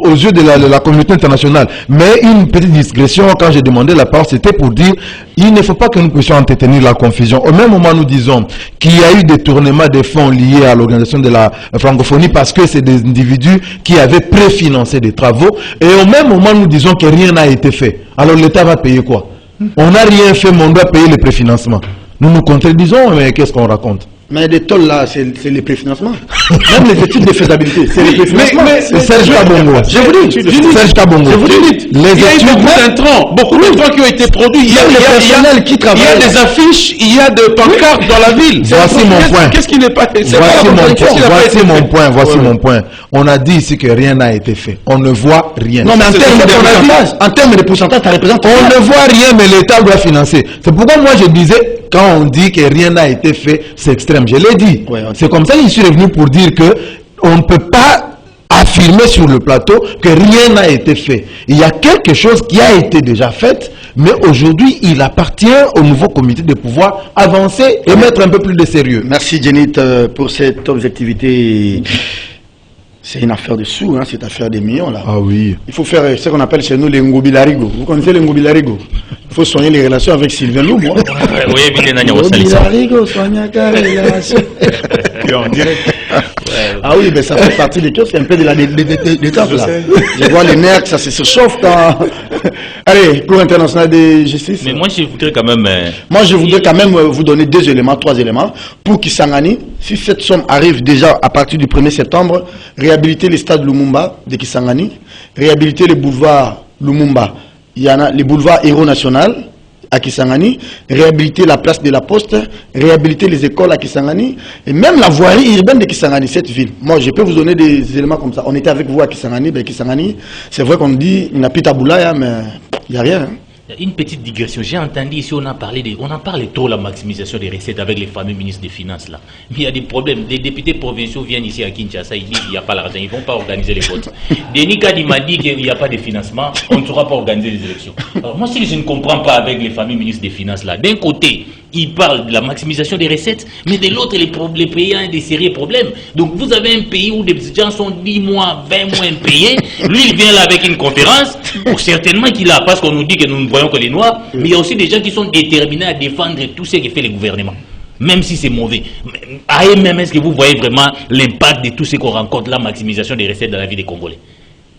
aux yeux de la communauté internationale. Mais une petite discrétion, quand j'ai demandé la parole, c'était pour dire il ne faut pas que nous puissions entretenir la confusion. Au même moment, nous disons qu'il y a eu des tournements de fonds liés à l'organisation de la francophonie parce que c'est des individus qui avaient préfinancé des travaux. Et au même moment, nous disons que rien n'a été fait. Alors l'État va payer quoi? On n'a rien fait, mais on doit payer le préfinancement. Nous nous contredisons, mais qu'est-ce qu'on raconte? Mais les tôles là, c'est les préfinancements. Même les études de faisabilité, c'est les préfinancements. Mais Serge Kabongo. Je vous dis, Serge Kabongo. Je vous dis, il y a eu beaucoup d'intrants qui ont été produits. Il y a des affiches, il y a des pancartes dans la ville. Voici mon point. Qu'est-ce qui n'est pas fait? Voici mon point. On a dit ici que rien n'a été fait. On ne voit rien. Non, mais en termes de pourcentage, ça représente. On ne voit rien, mais l'État doit financer. C'est pourquoi moi je disais, quand on dit que rien n'a été fait, c'est extrême. Je l'ai dit. C'est comme ça que je suis revenu pour dire que on ne peut pas affirmer sur le plateau que rien n'a été fait. Il y a quelque chose qui a été déjà fait, mais aujourd'hui, il appartient au nouveau comité de pouvoir avancer et mettre un peu plus de sérieux. Merci Jenit pour cette objectivité. C'est une affaire de sous, hein, cette affaire des millions là. Ah oui. Il faut faire ce qu'on appelle chez nous les Ngobilarigo. Vous connaissez les Ngobilarigo? Il faut soigner les relations avec Sylvain Loumou. Oui, Ngobilarigo, soigner les relations. En direct. Ah oui, mais ça fait partie des choses, c'est un peu de la détente là. Je vois les nerfs, ça se chauffe quand... Allez, Cour internationale de justice. Mais moi, je voudrais quand même... Moi, je voudrais quand même vous donner 2 éléments, 3 éléments, pour Kisangani, si cette somme arrive déjà à partir du 1er septembre, réhabiliter les stades Lumumba de Kisangani, réhabiliter les boulevards Lumumba, il y en a les boulevards Héros National à Kisangani, réhabiliter la place de la Poste, réhabiliter les écoles à Kisangani, et même la voirie urbaine de Kisangani, cette ville. Moi, je peux vous donner des éléments comme ça. On était avec vous à Kisangani, ben Kisangani, c'est vrai qu'on dit, il n'y a plus Taboulaya, mais il n'y a rien. Hein. Une petite digression. J'ai entendu ici, on en parlait trop de la maximisation des recettes avec les fameux ministres des Finances là. Mais il y a des problèmes. Les députés provinciaux viennent ici à Kinshasa, ils disent qu'il n'y a pas l'argent, ils ne vont pas organiser les votes. Denis Kadi m'a dit qu'il n'y a pas de financement, on ne saura pas organiser les élections. Alors moi, si je ne comprends pas avec les fameux ministres des Finances là, d'un côté, ils parlent de la maximisation des recettes, mais de l'autre, les pays ont des sérieux problèmes. Donc vous avez un pays où des gens sont 10 mois, 20 mois impayés. Lui, il vient là avec une conférence, certainement qu'il a, parce qu'on nous dit que nous ne voyons que les Noirs, mais il y a aussi des gens qui sont déterminés à défendre tout ce que fait le gouvernement, même si c'est mauvais. À eux-mêmes, est-ce que vous voyez vraiment l'impact de tout ce qu'on rencontre, la maximisation des recettes dans la vie des Congolais?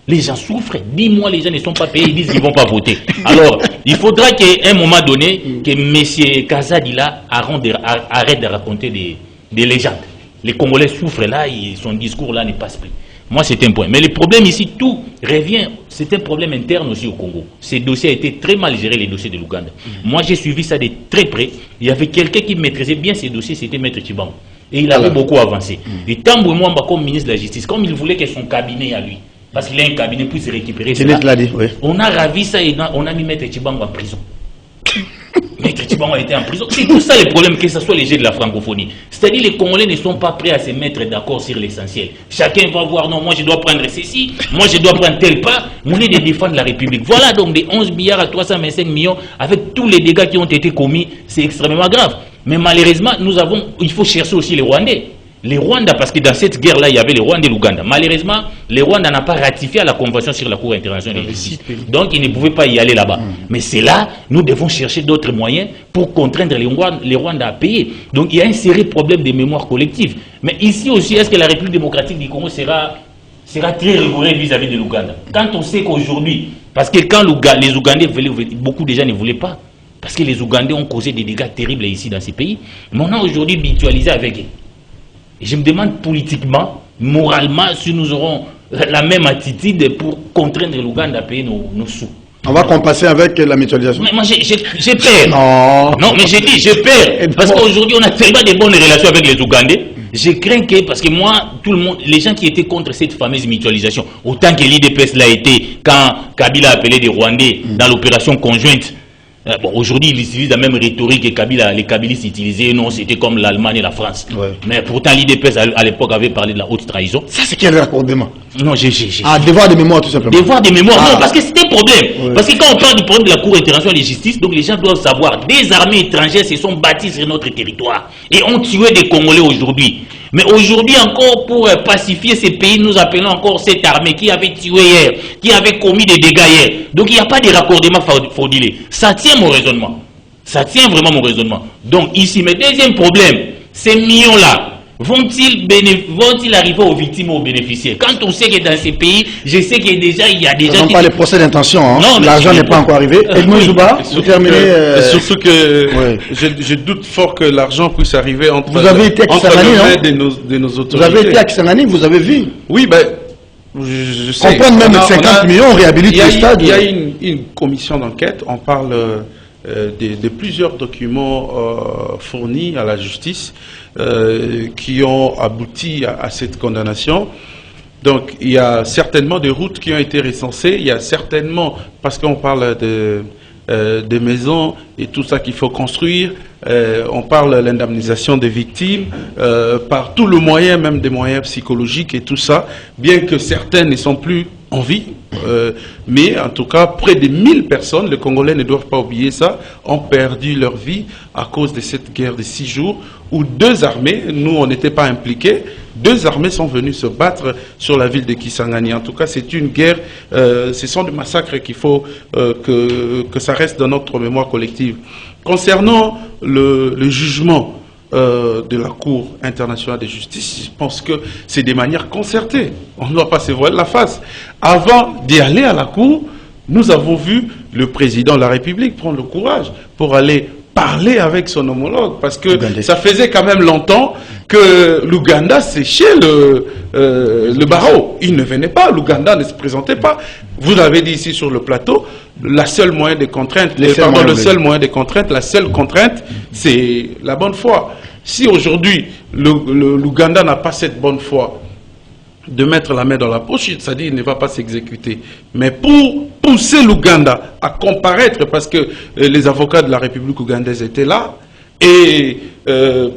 Les gens souffrent. 10 mois, les gens ne sont pas payés, ils disent qu'ils ne vont pas voter. Alors, il faudra qu'à un moment donné, que M. Kazadila arrête de raconter des légendes. Les Congolais souffrent là, et son discours là ne passe plus. Moi, c'est un point. Mais le problème ici, tout revient, c'est un problème interne aussi au Congo. Ces dossiers ont été très mal gérés, les dossiers de l'Ouganda. Moi, j'ai suivi ça de très près. Il y avait quelqu'un qui maîtrisait bien ces dossiers, c'était Maître Chibango. Et il avait beaucoup avancé. Et Tambou Mwamba, comme ministre de la Justice, comme il voulait que son cabinet à lui, parce qu'il a un cabinet puisse récupérer cela, oui. On a ravi ça et on a mis Maître Chibango en prison. Maître Chibango a été en prison. C'est tout ça le problème, que ce soit les jeux de la francophonie. C'est-à-dire les Congolais ne sont pas prêts à se mettre d'accord sur l'essentiel. Chacun va voir, non, moi je dois prendre ceci, moi je dois prendre tel pas, on est de défendre la République. Voilà donc des 11 milliards à 325 millions, avec tous les dégâts qui ont été commis, c'est extrêmement grave. Mais malheureusement, il faut chercher aussi les Rwandais. Les Rwandais, parce que dans cette guerre-là, il y avait les Rwandais et l'Ouganda. Malheureusement, les Rwandais n'ont pas ratifié la convention sur la Cour internationale de justice. Donc, ils ne pouvaient pas y aller là-bas. Mais c'est là, nous devons chercher d'autres moyens pour contraindre les Rwandais à payer. Donc, il y a un sérieux problème de mémoire collective. Mais ici aussi, est-ce que la République démocratique du Congo sera très rigoureuse vis-à-vis de l'Ouganda? Quand on sait qu'aujourd'hui, parce que quand les Ougandais voulaient, beaucoup de gens ne voulaient pas, parce que les Ougandais ont causé des dégâts terribles ici dans ces pays, mais on a aujourd'hui mutualisé avec eux. Et je me demande politiquement, moralement, si nous aurons la même attitude pour contraindre l'Ouganda à payer nos sous. On va compenser avec la mutualisation. Mais moi, j'ai peur. Non, mais j'ai dit, j'ai peur. Parce qu'aujourd'hui, on a tellement de bonnes relations avec les Ougandais. Je crains que, parce que moi, tout le monde, les gens qui étaient contre cette fameuse mutualisation, autant que l'IDPS l'a été quand Kabila a appelé des Rwandais dans l'opération conjointe. Bon, aujourd'hui, ils utilisent la même rhétorique que les Kabylistes utilisaient. Non, c'était comme l'Allemagne et la France. Ouais. Mais pourtant, l'IDPS à l'époque avait parlé de la haute trahison. Ça, c'est quel raccordement? Non, devoir de mémoire, tout simplement. Devoir de mémoire, non, parce que c'est un problème. Ouais. Parce que quand on parle du problème de la Cour internationale de justice, donc les gens doivent savoir, des armées étrangères se sont bâties sur notre territoire et ont tué des Congolais aujourd'hui. Mais aujourd'hui encore, pour pacifier ces pays, nous appelons encore cette armée qui avait tué hier, qui avait commis des dégâts hier. Donc il n'y a pas de raccordement frauduleux. Ça tient mon raisonnement. Ça tient vraiment mon raisonnement. Donc ici, mais deuxième problème, ces millions-là, vont-ils arriver aux victimes ou aux bénéficiaires? Quand on sait que dans ces pays, je sais que déjà il y a des gens qui... pas les procès d'intention, hein. L'argent n'est pas encore arrivé. Edmond Jouba, vous terminez... Surtout que je doute fort que l'argent puisse arriver entre les mains de nos autorités. Vous avez été à Kisangani, vous avez vu? Oui, ben... Je sais. Comprendre même 50 millions, on réhabilite les stades. Il y a une commission d'enquête, on parle... de plusieurs documents fournis à la justice qui ont abouti à cette condamnation. Donc il y a certainement des routes qui ont été recensées, il y a certainement, parce qu'on parle de maisons et tout ça qu'il faut construire, on parle de l'indemnisation des victimes, par tout le moyen, même des moyens psychologiques et tout ça, bien que certains ne sont plus en vie, mais en tout cas près de 1000 personnes, les Congolais ne doivent pas oublier ça, ont perdu leur vie à cause de cette guerre de 6 jours où 2 armées, nous on n'était pas impliqués, 2 armées sont venues se battre sur la ville de Kisangani. En tout cas c'est une guerre, ce sont des massacres qu'il faut que ça reste dans notre mémoire collective. Concernant le jugement de la Cour internationale de justice, je pense que c'est de manière concertée. On ne doit pas se voiler la face. Avant d'y aller à la Cour, nous avons vu le président de la République prendre le courage pour aller parler avec son homologue, parce que ça faisait quand même longtemps que l'Ouganda séchait le barreau. Il ne venait pas, l'Ouganda ne se présentait pas. Vous l'avez dit ici sur le plateau, la seule moyen de contrainte, la seule contrainte, c'est la bonne foi. Si aujourd'hui l'Ouganda n'a pas cette bonne foi de mettre la main dans la poche, c'est-à-dire il ne va pas s'exécuter. Mais pour pousser l'Ouganda à comparaître, parce que les avocats de la République ougandaise étaient là, et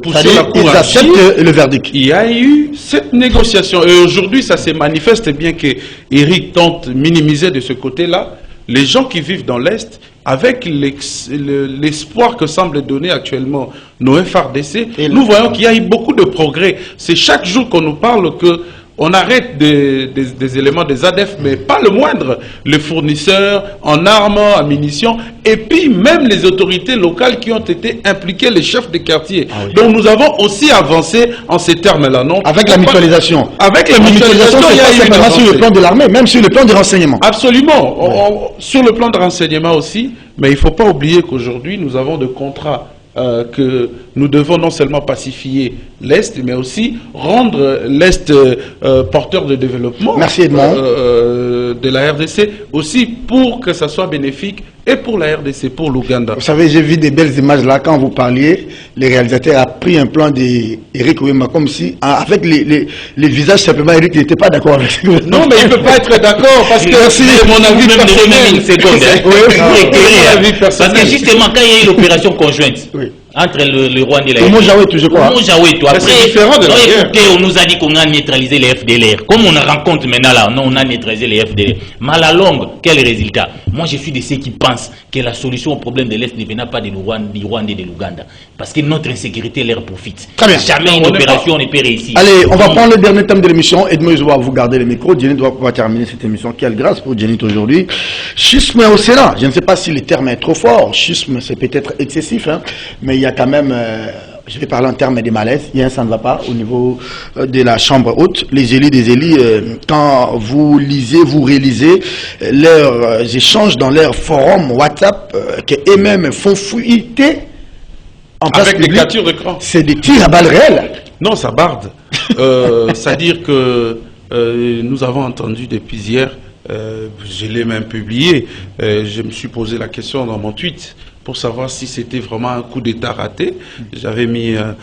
pousser la Cour à agir, le verdict. Il y a eu cette négociation. Et aujourd'hui, ça se manifeste, bien que Eric tente de minimiser de ce côté-là, les gens qui vivent dans l'Est, avec l'espoir que semble donner actuellement nos FRDC, nous voyons qu'il y a eu beaucoup de progrès. C'est chaque jour qu'on nous parle que on arrête des éléments des ADF, mais pas le moindre. Les fournisseurs en armes, en munitions, et puis même les autorités locales qui ont été impliquées, les chefs de quartier. Ah oui. Donc nous avons aussi avancé en ces termes-là, non? Avec la mutualisation. Avec la mutualisation, il y a simplement sur le plan de l'armée, même sur le plan du renseignement. Absolument. Ouais. Sur le plan de renseignement aussi, mais il ne faut pas oublier qu'aujourd'hui, nous avons des contrats que nous devons non seulement pacifier l'Est, mais aussi rendre l'Est porteur de développement. Merci Edmond. De la RDC, aussi pour que ça soit bénéfique et pour la RDC, pour l'Ouganda. Vous savez, j'ai vu des belles images là, quand vous parliez, les réalisateurs ont pris un plan d'Éric Ouéma, comme si, avec les visages, simplement, Eric n'était pas d'accord avec ça. Non, mais il ne peut pas être d'accord, parce que c'est mon avis personnel. Parce que justement, quand il y a eu l'opération conjointe, entre le Rwanda et la RDC. C'est différent de la guerre. On nous a dit qu'on a neutralisé les FDLR. Comme on rencontre maintenant là, non, on a neutralisé les FDLR. Mais à la longue, quel résultat? Moi, je suis de ceux qui pensent que la solution au problème de l'Est ne venait pas du Rwanda et de l'Ouganda. Parce que notre insécurité leur profite. Très bien. Jamais une opération ne peut réussir. Allez, on va prendre le dernier thème de l'émission. Edmond Izoua, vous gardez le micro. Jenny doit pouvoir terminer cette émission. Quelle grâce pour Jenny aujourd'hui. Schisme au Sénat. Je ne sais pas si le terme est trop fort. Schisme, c'est peut-être excessif, hein, mais il y a quand même, je vais parler en termes de malaise, il y a un ça ne va pas au niveau de la chambre haute. Les élus des élus, quand vous lisez, vous réalisez leurs échanges dans leur forum WhatsApp, qu'eux-mêmes font fuiter en place avec publique, des captures d'écran. C'est des tirs à balles réelles. Non, ça barde. C'est-à-dire que nous avons entendu depuis hier, je l'ai même publié, je me suis posé la question dans mon tweet, pour savoir si c'était vraiment un coup d'État raté. J'avais mis un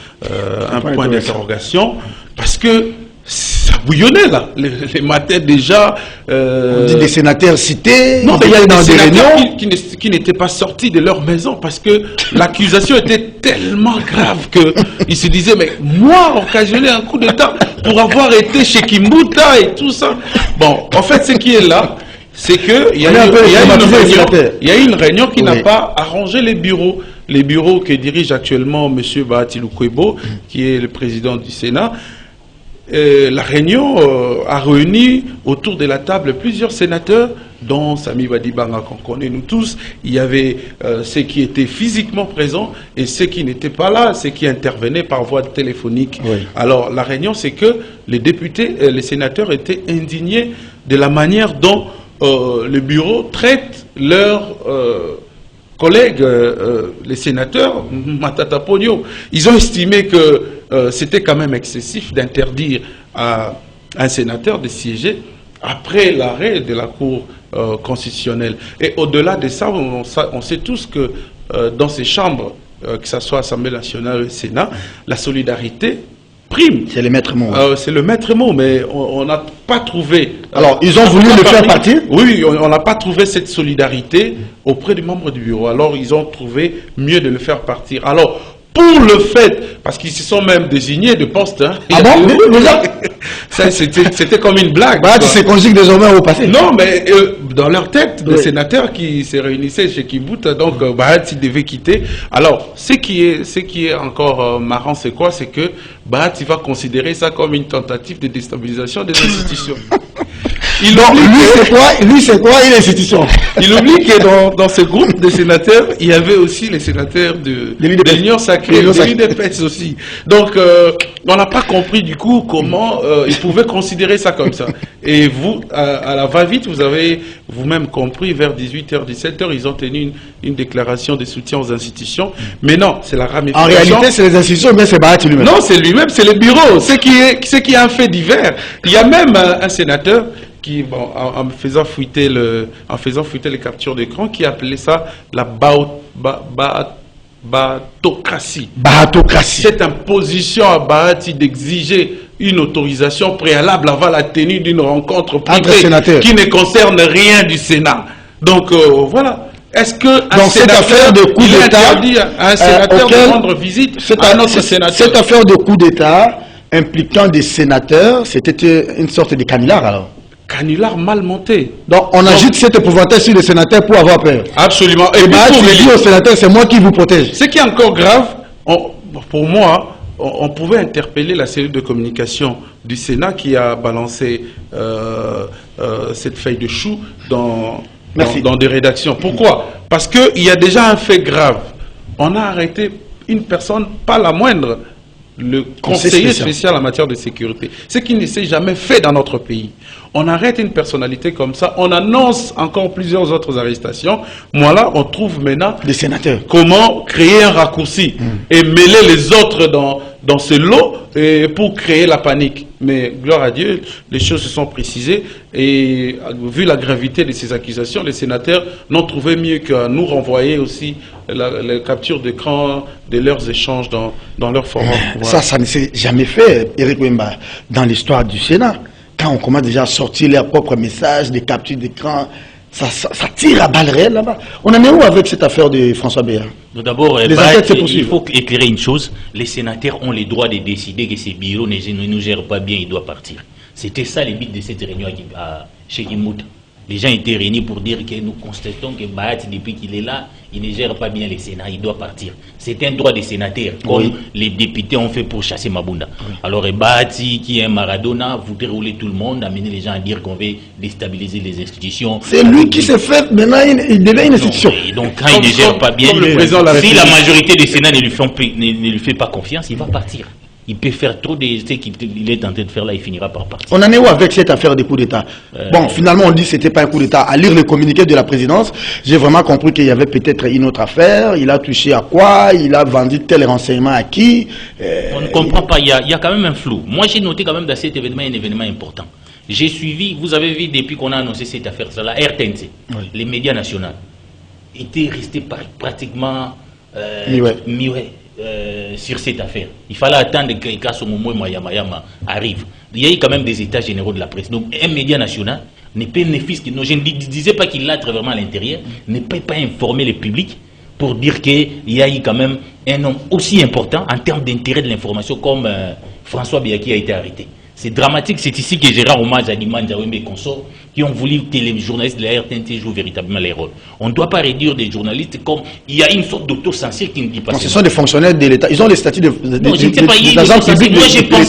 point d'interrogation, parce que ça bouillonnait là, les matins déjà. On dit des sénateurs cités, non, mais il y a des sénateurs qui n'étaient pas sortis de leur maison, parce que l'accusation était tellement grave qu'ils se disaient, mais moi, occasionné un coup d'État pour avoir été chez Kimbuta et tout ça. Bon, en fait, ce qui est là, c'est qu'il y a eu une réunion qui n'a pas arrangé les bureaux. Les bureaux que dirige actuellement M. Bahati Lukwebo, qui est le président du Sénat. La réunion a réuni autour de la table plusieurs sénateurs, dont Sami Badibanga qu'on connaît nous tous. Il y avait ceux qui étaient physiquement présents et ceux qui n'étaient pas là, ceux qui intervenaient par voie téléphonique. Oui. Alors la réunion, c'est que les députés, les sénateurs étaient indignés de la manière dont le bureau traite leurs collègues, les sénateurs, Matata Pogno. Ils ont estimé que c'était quand même excessif d'interdire à un sénateur de siéger après l'arrêt de la Cour constitutionnelle. Et au-delà de ça, on sait tous que dans ces chambres, que ce soit Assemblée nationale ou Sénat, la solidarité prime. C'est le maître mot. C'est le maître mot, mais on n'a pas trouvé... Alors, ils ont voulu le faire partir? Oui, on n'a pas trouvé cette solidarité auprès des membres du bureau. Alors, ils ont trouvé mieux de le faire partir. Alors, pour le fait, parce qu'ils se sont même désignés de poste. Hein, ah bon? C'était comme une blague. Bah, tu sais conjugues désormais au passé. Non, mais dans leur tête, des sénateurs qui se réunissaient chez Kimbuta, donc Bahati devait quitter. Alors, ce qui est encore marrant, c'est quoi? C'est que Bahati va considérer ça comme une tentative de déstabilisation des institutions. Lui, c'est quoi une institution? Il oublie que dans ce groupe de sénateurs, il y avait aussi les sénateurs de l'Union Sacrée, de l'UDPS aussi. Donc, on n'a pas compris du coup comment ils pouvaient considérer ça comme ça. Et vous, à la va-vite, vous avez vous-même compris, vers 18h, 17h, ils ont tenu une déclaration de soutien aux institutions. Mais non, c'est la ramification. En réalité, c'est les institutions, mais c'est Bahati lui-même. Non, c'est lui-même, c'est le bureau. Ce qui est un fait divers. Il y a même un sénateur qui, bon, en faisant fuiter les captures d'écran, qui appelait ça la bahatocratie. Bahatocratie. Cette imposition à Bahati d'exiger une autorisation préalable avant la tenue d'une rencontre privée qui ne concerne rien du Sénat. Donc voilà. Est-ce que dans cette affaire de coup d'État, un sénateur de rendre visite à notre sénateur? Cette affaire de coup d'État impliquant des sénateurs, c'était une sorte de canular alors? Canular mal monté. Donc on agite cet épouvantail sur les sénateurs pour avoir peur. Absolument. Et bah tu dis aux sénateurs, c'est moi qui vous protège. Ce qui est encore grave, pour moi, on pouvait interpeller la cellule de communication du Sénat qui a balancé cette feuille de chou dans des rédactions. Pourquoi? Parce qu'il y a déjà un fait grave. On a arrêté une personne, pas la moindre, le conseiller spécial en matière de sécurité. Ce qui ne s'est jamais fait dans notre pays. On arrête une personnalité comme ça, on annonce encore plusieurs autres arrestations. Moi là, on trouve maintenant des sénateurs. Comment créer un raccourci et mêler les autres dans ce lot pour créer la panique. Mais gloire à Dieu, les choses se sont précisées et vu la gravité de ces accusations, les sénateurs n'ont trouvé mieux qu'à nous renvoyer aussi la capture d'écran de leurs échanges dans leur forum. Voilà. Ça ne s'est jamais fait, Eric Wemba, dans l'histoire du Sénat. Quand on commence déjà à sortir leurs propres messages, des captures d'écran, ça tire à balles réelles là-bas. On en est où avec cette affaire de François Béat? D'abord, il faut éclairer une chose. Les sénateurs ont le droit de décider que ces bureaux ne nous gèrent pas bien, ils doivent partir. C'était ça le but de cette réunion chez Imouta. Les gens étaient réunis pour dire que nous constatons que Bahati, depuis qu'il est là, il ne gère pas bien les Sénats, il doit partir. C'est un droit des sénateurs, comme les députés ont fait pour chasser Mabunda. Alors Bahati, qui est un Maradona, voudrait rouler tout le monde, amener les gens à dire qu'on veut déstabiliser les institutions. C'est lui qui s'est fait, maintenant il devient une institution. Et donc quand il ne gère pas bien, si la majorité des Sénats ne lui fait pas confiance, il va partir. Il peut faire trop de ce qu'il est en train de faire là, il finira par partir. On en est où avec cette affaire de coup d'État? Bon, finalement, on dit que ce n'était pas un coup d'État. À lire le communiqué de la présidence, j'ai vraiment compris qu'il y avait peut-être une autre affaire. Il a touché à quoi? Il a vendu tel renseignement à qui? On ne comprend pas. Il y a quand même un flou. Moi, j'ai noté quand même dans cet événement un événement important. J'ai suivi, vous avez vu depuis qu'on a annoncé cette affaire-là, RTNC, les médias nationaux, étaient restés pratiquement muets. Sur cette affaire. Il fallait attendre que Kassomomo et Mayama arrivent. Il y a eu quand même des états généraux de la presse. Donc un média national ne peut je ne disais pas qu'il lâtre vraiment à l'intérieur, ne peut pas informer le public pour dire qu'il y a eu quand même un homme aussi important en termes d'intérêt de l'information comme François Béat qui a été arrêté. C'est dramatique, c'est ici que je rends hommage à Diman Diawembe et consorts qui ont voulu que les journalistes de la RTNT jouent véritablement les rôles. On ne doit pas réduire des journalistes comme il y a une sorte d'autocensure qui ne dit pas. Non, ce sont des fonctionnaires de l'État. Ils ont les statuts de agents publics. Moi,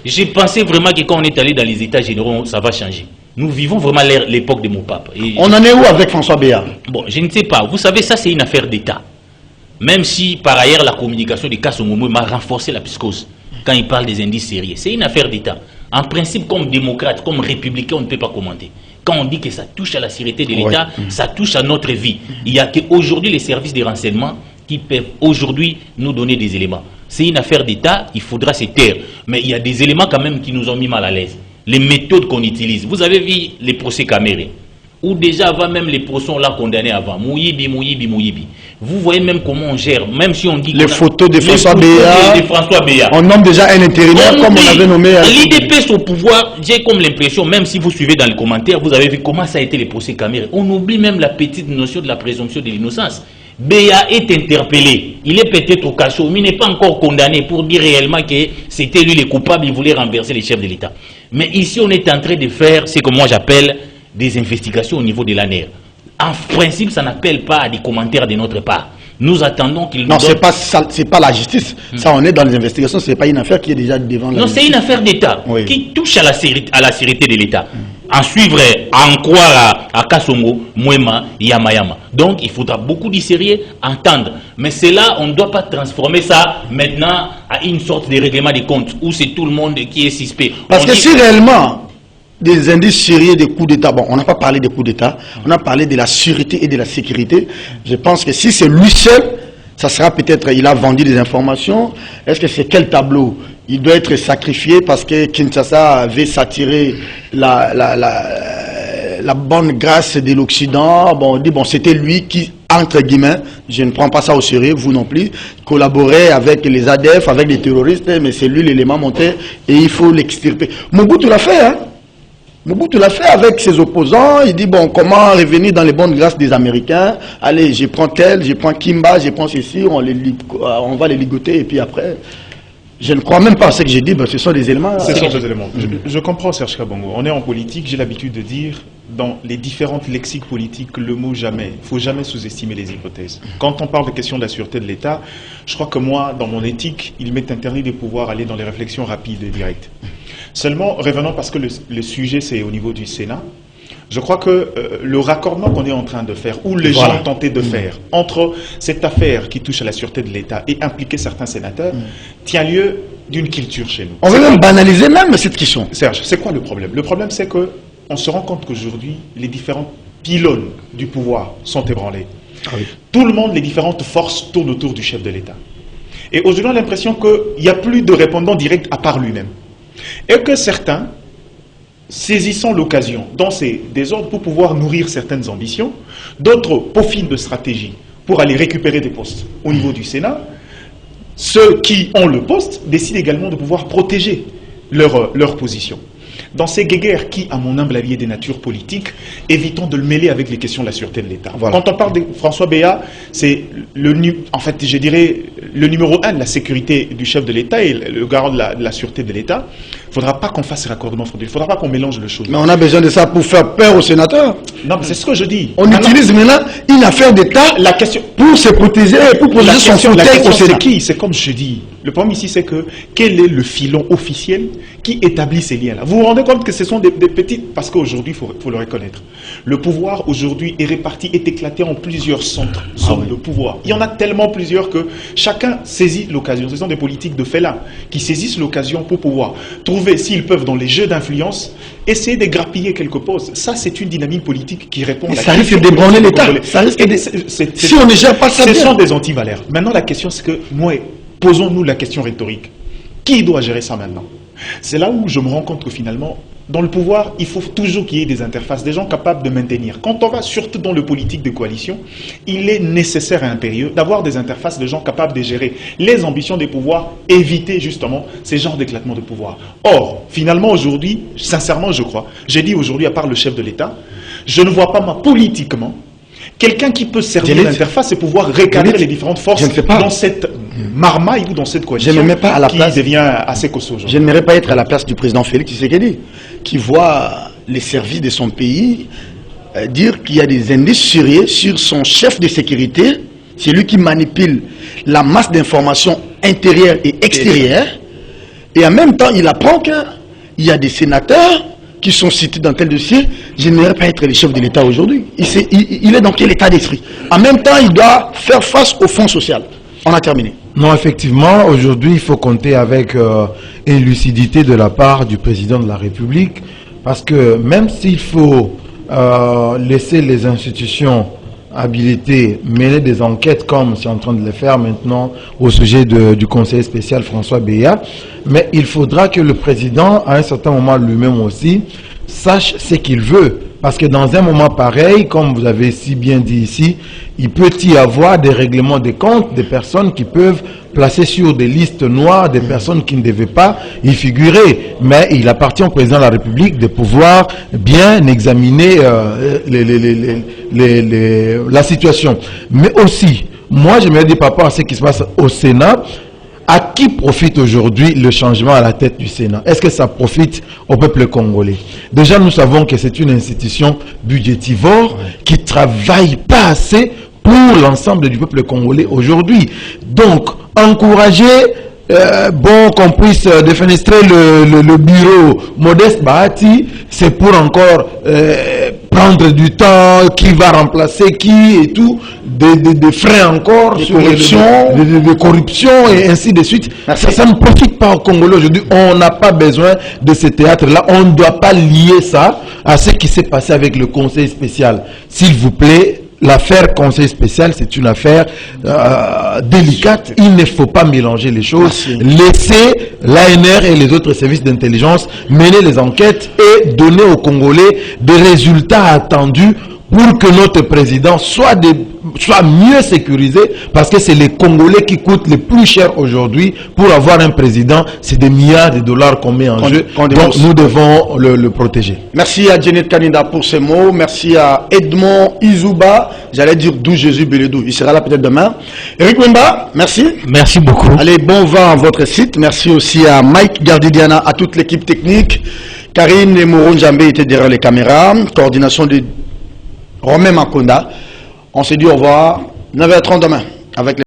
j'ai pensé vraiment que quand on est allé dans les États généraux, ça va changer. Nous vivons vraiment l'époque de Mopap. On en est où avec François Béat? Bon, je ne sais pas. Vous savez, ça c'est une affaire d'État. Même si par ailleurs la communication de Kassomomo m'a renforcé la psychose. Quand il parle des indices sérieux, c'est une affaire d'État. En principe, comme démocrate, comme républicain, on ne peut pas commenter. Quand on dit que ça touche à la sécurité de l'État, ça touche à notre vie. Il n'y a qu'aujourd'hui les services de renseignement qui peuvent aujourd'hui nous donner des éléments. C'est une affaire d'État, il faudra se taire. Mais il y a des éléments quand même qui nous ont mis mal à l'aise. Les méthodes qu'on utilise. Vous avez vu les procès Caméré, ou déjà avant même les procès, on l'a condamné avant. Mouyibi. Vous voyez même comment on gère, même si on dit... Les photos de François Béat. On nomme déjà un intérimaire comme on avait nommé... L'IDPS au pouvoir, j'ai comme l'impression, même si vous suivez dans les commentaires, vous avez vu comment ça a été les procès Caméré. On oublie même la petite notion de la présomption de l'innocence. Béat est interpellé. Il est peut-être au cachot, mais il n'est pas encore condamné pour dire réellement que c'était lui le coupable, il voulait renverser les chefs de l'État. Mais ici, on est en train de faire ce que moi j'appelle des investigations au niveau de l'ANER. En principe, ça n'appelle pas à des commentaires de notre part. Nous attendons qu'il nous Non, donne... c'est pas la justice. Ça, on est dans les investigations. C'est pas une affaire qui est déjà devant la Non, justice. c'est une affaire d'État qui touche à la sécurité de l'État. En suivre, à en croire à Kasongo, Mwema, Yamayama. Donc, il faudra beaucoup d'y sérieux entendre. Mais c'est là, on ne doit pas transformer ça maintenant à une sorte de règlement des comptes où c'est tout le monde qui est suspect. Parce que si réellement des indices sérieux des coups d'État, bon, on n'a pas parlé des coups d'État, on a parlé de la sûreté et de la sécurité. Je pense que si c'est lui seul, ça sera peut-être, il a vendu des informations. Est-ce que c'est quel tableau? Il doit être sacrifié parce que Kinshasa avait s'attirer la bonne grâce de l'Occident. Bon, on dit, bon, c'était lui qui, entre guillemets, je ne prends pas ça au sérieux, vous non plus, collaborait avec les ADF, avec les terroristes, mais c'est lui l'élément monté et il faut l'extirper. Mobutu l'a fait, hein? Mobutu l'a fait avec ses opposants. Il dit, bon, comment revenir dans les bonnes grâces des Américains? Allez, je prends tel, je prends Kimba, je prends ceci, on va les ligoter et puis après... Je ne crois même pas à ce que j'ai dit, ce sont des éléments... Ce sont des éléments. Je comprends Serge Kabongo. On est en politique, j'ai l'habitude de dire, dans les différentes lexiques politiques, le mot jamais. Il ne faut jamais sous-estimer les hypothèses. Quand on parle de question de la sûreté de l'État, je crois que moi, dans mon éthique, il m'est interdit de pouvoir aller dans les réflexions rapides et directes. Seulement, revenons parce que le sujet, c'est au niveau du Sénat. Je crois que le raccordement qu'on est en train de faire, ou les gens ont tenté de faire, entre cette affaire qui touche à la sûreté de l'État et impliquer certains sénateurs, tient lieu d'une culture chez nous. On veut même banaliser même cette question. Serge, c'est quoi le problème? Le problème, c'est qu'on se rend compte qu'aujourd'hui, les différents pylônes du pouvoir sont ébranlés. Ah oui. Tout le monde, les différentes forces tournent autour du chef de l'État. Et aujourd'hui, on a l'impression qu'il n'y a plus de répondant direct à part lui-même. Et que certains, saisissant l'occasion dans ces désordres pour pouvoir nourrir certaines ambitions, d'autres peaufinent de stratégie pour aller récupérer des postes au niveau du Sénat. Ceux qui ont le poste décident également de pouvoir protéger leur position. Dans ces guéguerres qui, à mon humble avis, est des natures politiques, évitons de le mêler avec les questions de la sûreté de l'État. Voilà. Quand on parle de François Béat, c'est en fait, je dirais, le numéro 1 de la sécurité du chef de l'État et le garant de la sûreté de l'État. Il ne faudra pas qu'on fasse raccordement frauduleux. Il ne faudra pas qu'on mélange les choses. Mais on a besoin de ça pour faire peur aux sénateurs. Non, mais c'est ce que je dis. On utilise maintenant une affaire d'État pour se protéger et pour protéger son fauteuil au Sénat. C'est comme je dis. Le problème ici, c'est que quel est le filon officiel qui établit ces liens-là? Vous vous rendez compte que ce sont des petites... Parce qu'aujourd'hui, il faut le reconnaître. Le pouvoir, aujourd'hui, est réparti, est éclaté en plusieurs centres, zones de pouvoir. Il y en a tellement plusieurs que chacun saisit l'occasion. Ce sont des politiques de fait là qui saisissent l'occasion pour pouvoir trouver, s'ils peuvent, dans les jeux d'influence, essayer de grappiller quelques postes. Ça, c'est une dynamique politique qui répond à la question. Ça risque d'ébranler l'État. Si on ne gère pas ça, ce sont des antivaleurs. Maintenant, la question, c'est que, moi, posons-nous la question rhétorique. Qui doit gérer ça maintenant? C'est là où je me rends compte que finalement, dans le pouvoir, il faut toujours qu'il y ait des interfaces, des gens capables de maintenir. Quand on va surtout dans le politique de coalition, il est nécessaire et impérieux d'avoir des interfaces de gens capables de gérer les ambitions des pouvoirs, éviter justement ces genres d'éclatement de pouvoir. Or, finalement aujourd'hui, sincèrement je crois, j'ai dit aujourd'hui à part le chef de l'État, je ne vois pas politiquement quelqu'un qui peut servir d'interface et pouvoir recadrer les différentes forces dans cette marmaille ou dans cette coalition qui devient assez costaud. Je n'aimerais pas être à la place du président Félix Tshisekedi, qui voit les services de son pays dire qu'il y a des indices sérieux sur son chef de sécurité. C'est lui qui manipule la masse d'informations intérieures et extérieures. Et en même temps, il apprend qu'il y a des sénateurs qui sont cités dans tel dossier. Je n'aimerais pas être le chef de l'État aujourd'hui. Il est dans quel état d'esprit? En même temps, il doit faire face au fonds social. On a terminé. Non, effectivement, aujourd'hui, il faut compter avec une lucidité de la part du président de la République, parce que même s'il faut laisser les institutions habilitées mener des enquêtes comme c'est en train de le faire maintenant au sujet du conseiller spécial François Béat, mais il faudra que le président, à un certain moment lui-même aussi, sache ce qu'il veut. Parce que dans un moment pareil, comme vous avez si bien dit ici, il peut y avoir des règlements de comptes, des personnes qui peuvent placer sur des listes noires des personnes qui ne devaient pas y figurer. Mais il appartient au président de la République de pouvoir bien examiner la situation. Mais aussi, moi je me dis par rapport à ce qui se passe au Sénat, à qui profite aujourd'hui le changement à la tête du Sénat? Est-ce que ça profite au peuple congolais? Déjà, nous savons que c'est une institution budgétivore qui ne travaille pas assez pour l'ensemble du peuple congolais aujourd'hui. Donc, encourager, qu'on puisse défenestrer le bureau Modeste Bahati, c'est pour encore prendre du temps, qui va remplacer qui et tout, des frais encore, de corruption et ainsi de suite. Ça ne profite pas aux Congolais aujourd'hui. On n'a pas besoin de ce théâtre-là. On ne doit pas lier ça à ce qui s'est passé avec le Conseil spécial. S'il vous plaît, l'affaire Conseil spécial, c'est une affaire délicate. Il ne faut pas mélanger les choses. Laisser l'ANR et les autres services d'intelligence mener les enquêtes et donner aux Congolais des résultats attendus pour que notre président soit mieux sécurisé, parce que c'est les Congolais qui coûtent le plus cher aujourd'hui. Pour avoir un président, c'est des milliards de dollars qu'on met en jeu. Donc nous devons le protéger. Merci à Janet Kanida pour ces mots. Merci à Edmond Izouba. J'allais dire d'où Jésus Beledou. Il sera là peut-être demain. Eric Wemba, merci. Merci beaucoup. Allez, bon vent à votre site. Merci aussi à Mike Gardidiana, à toute l'équipe technique. Karine et Mouron Djambé étaient derrière les caméras. Coordination de Romain Makonda. On se dit au revoir. 9h30 demain avec les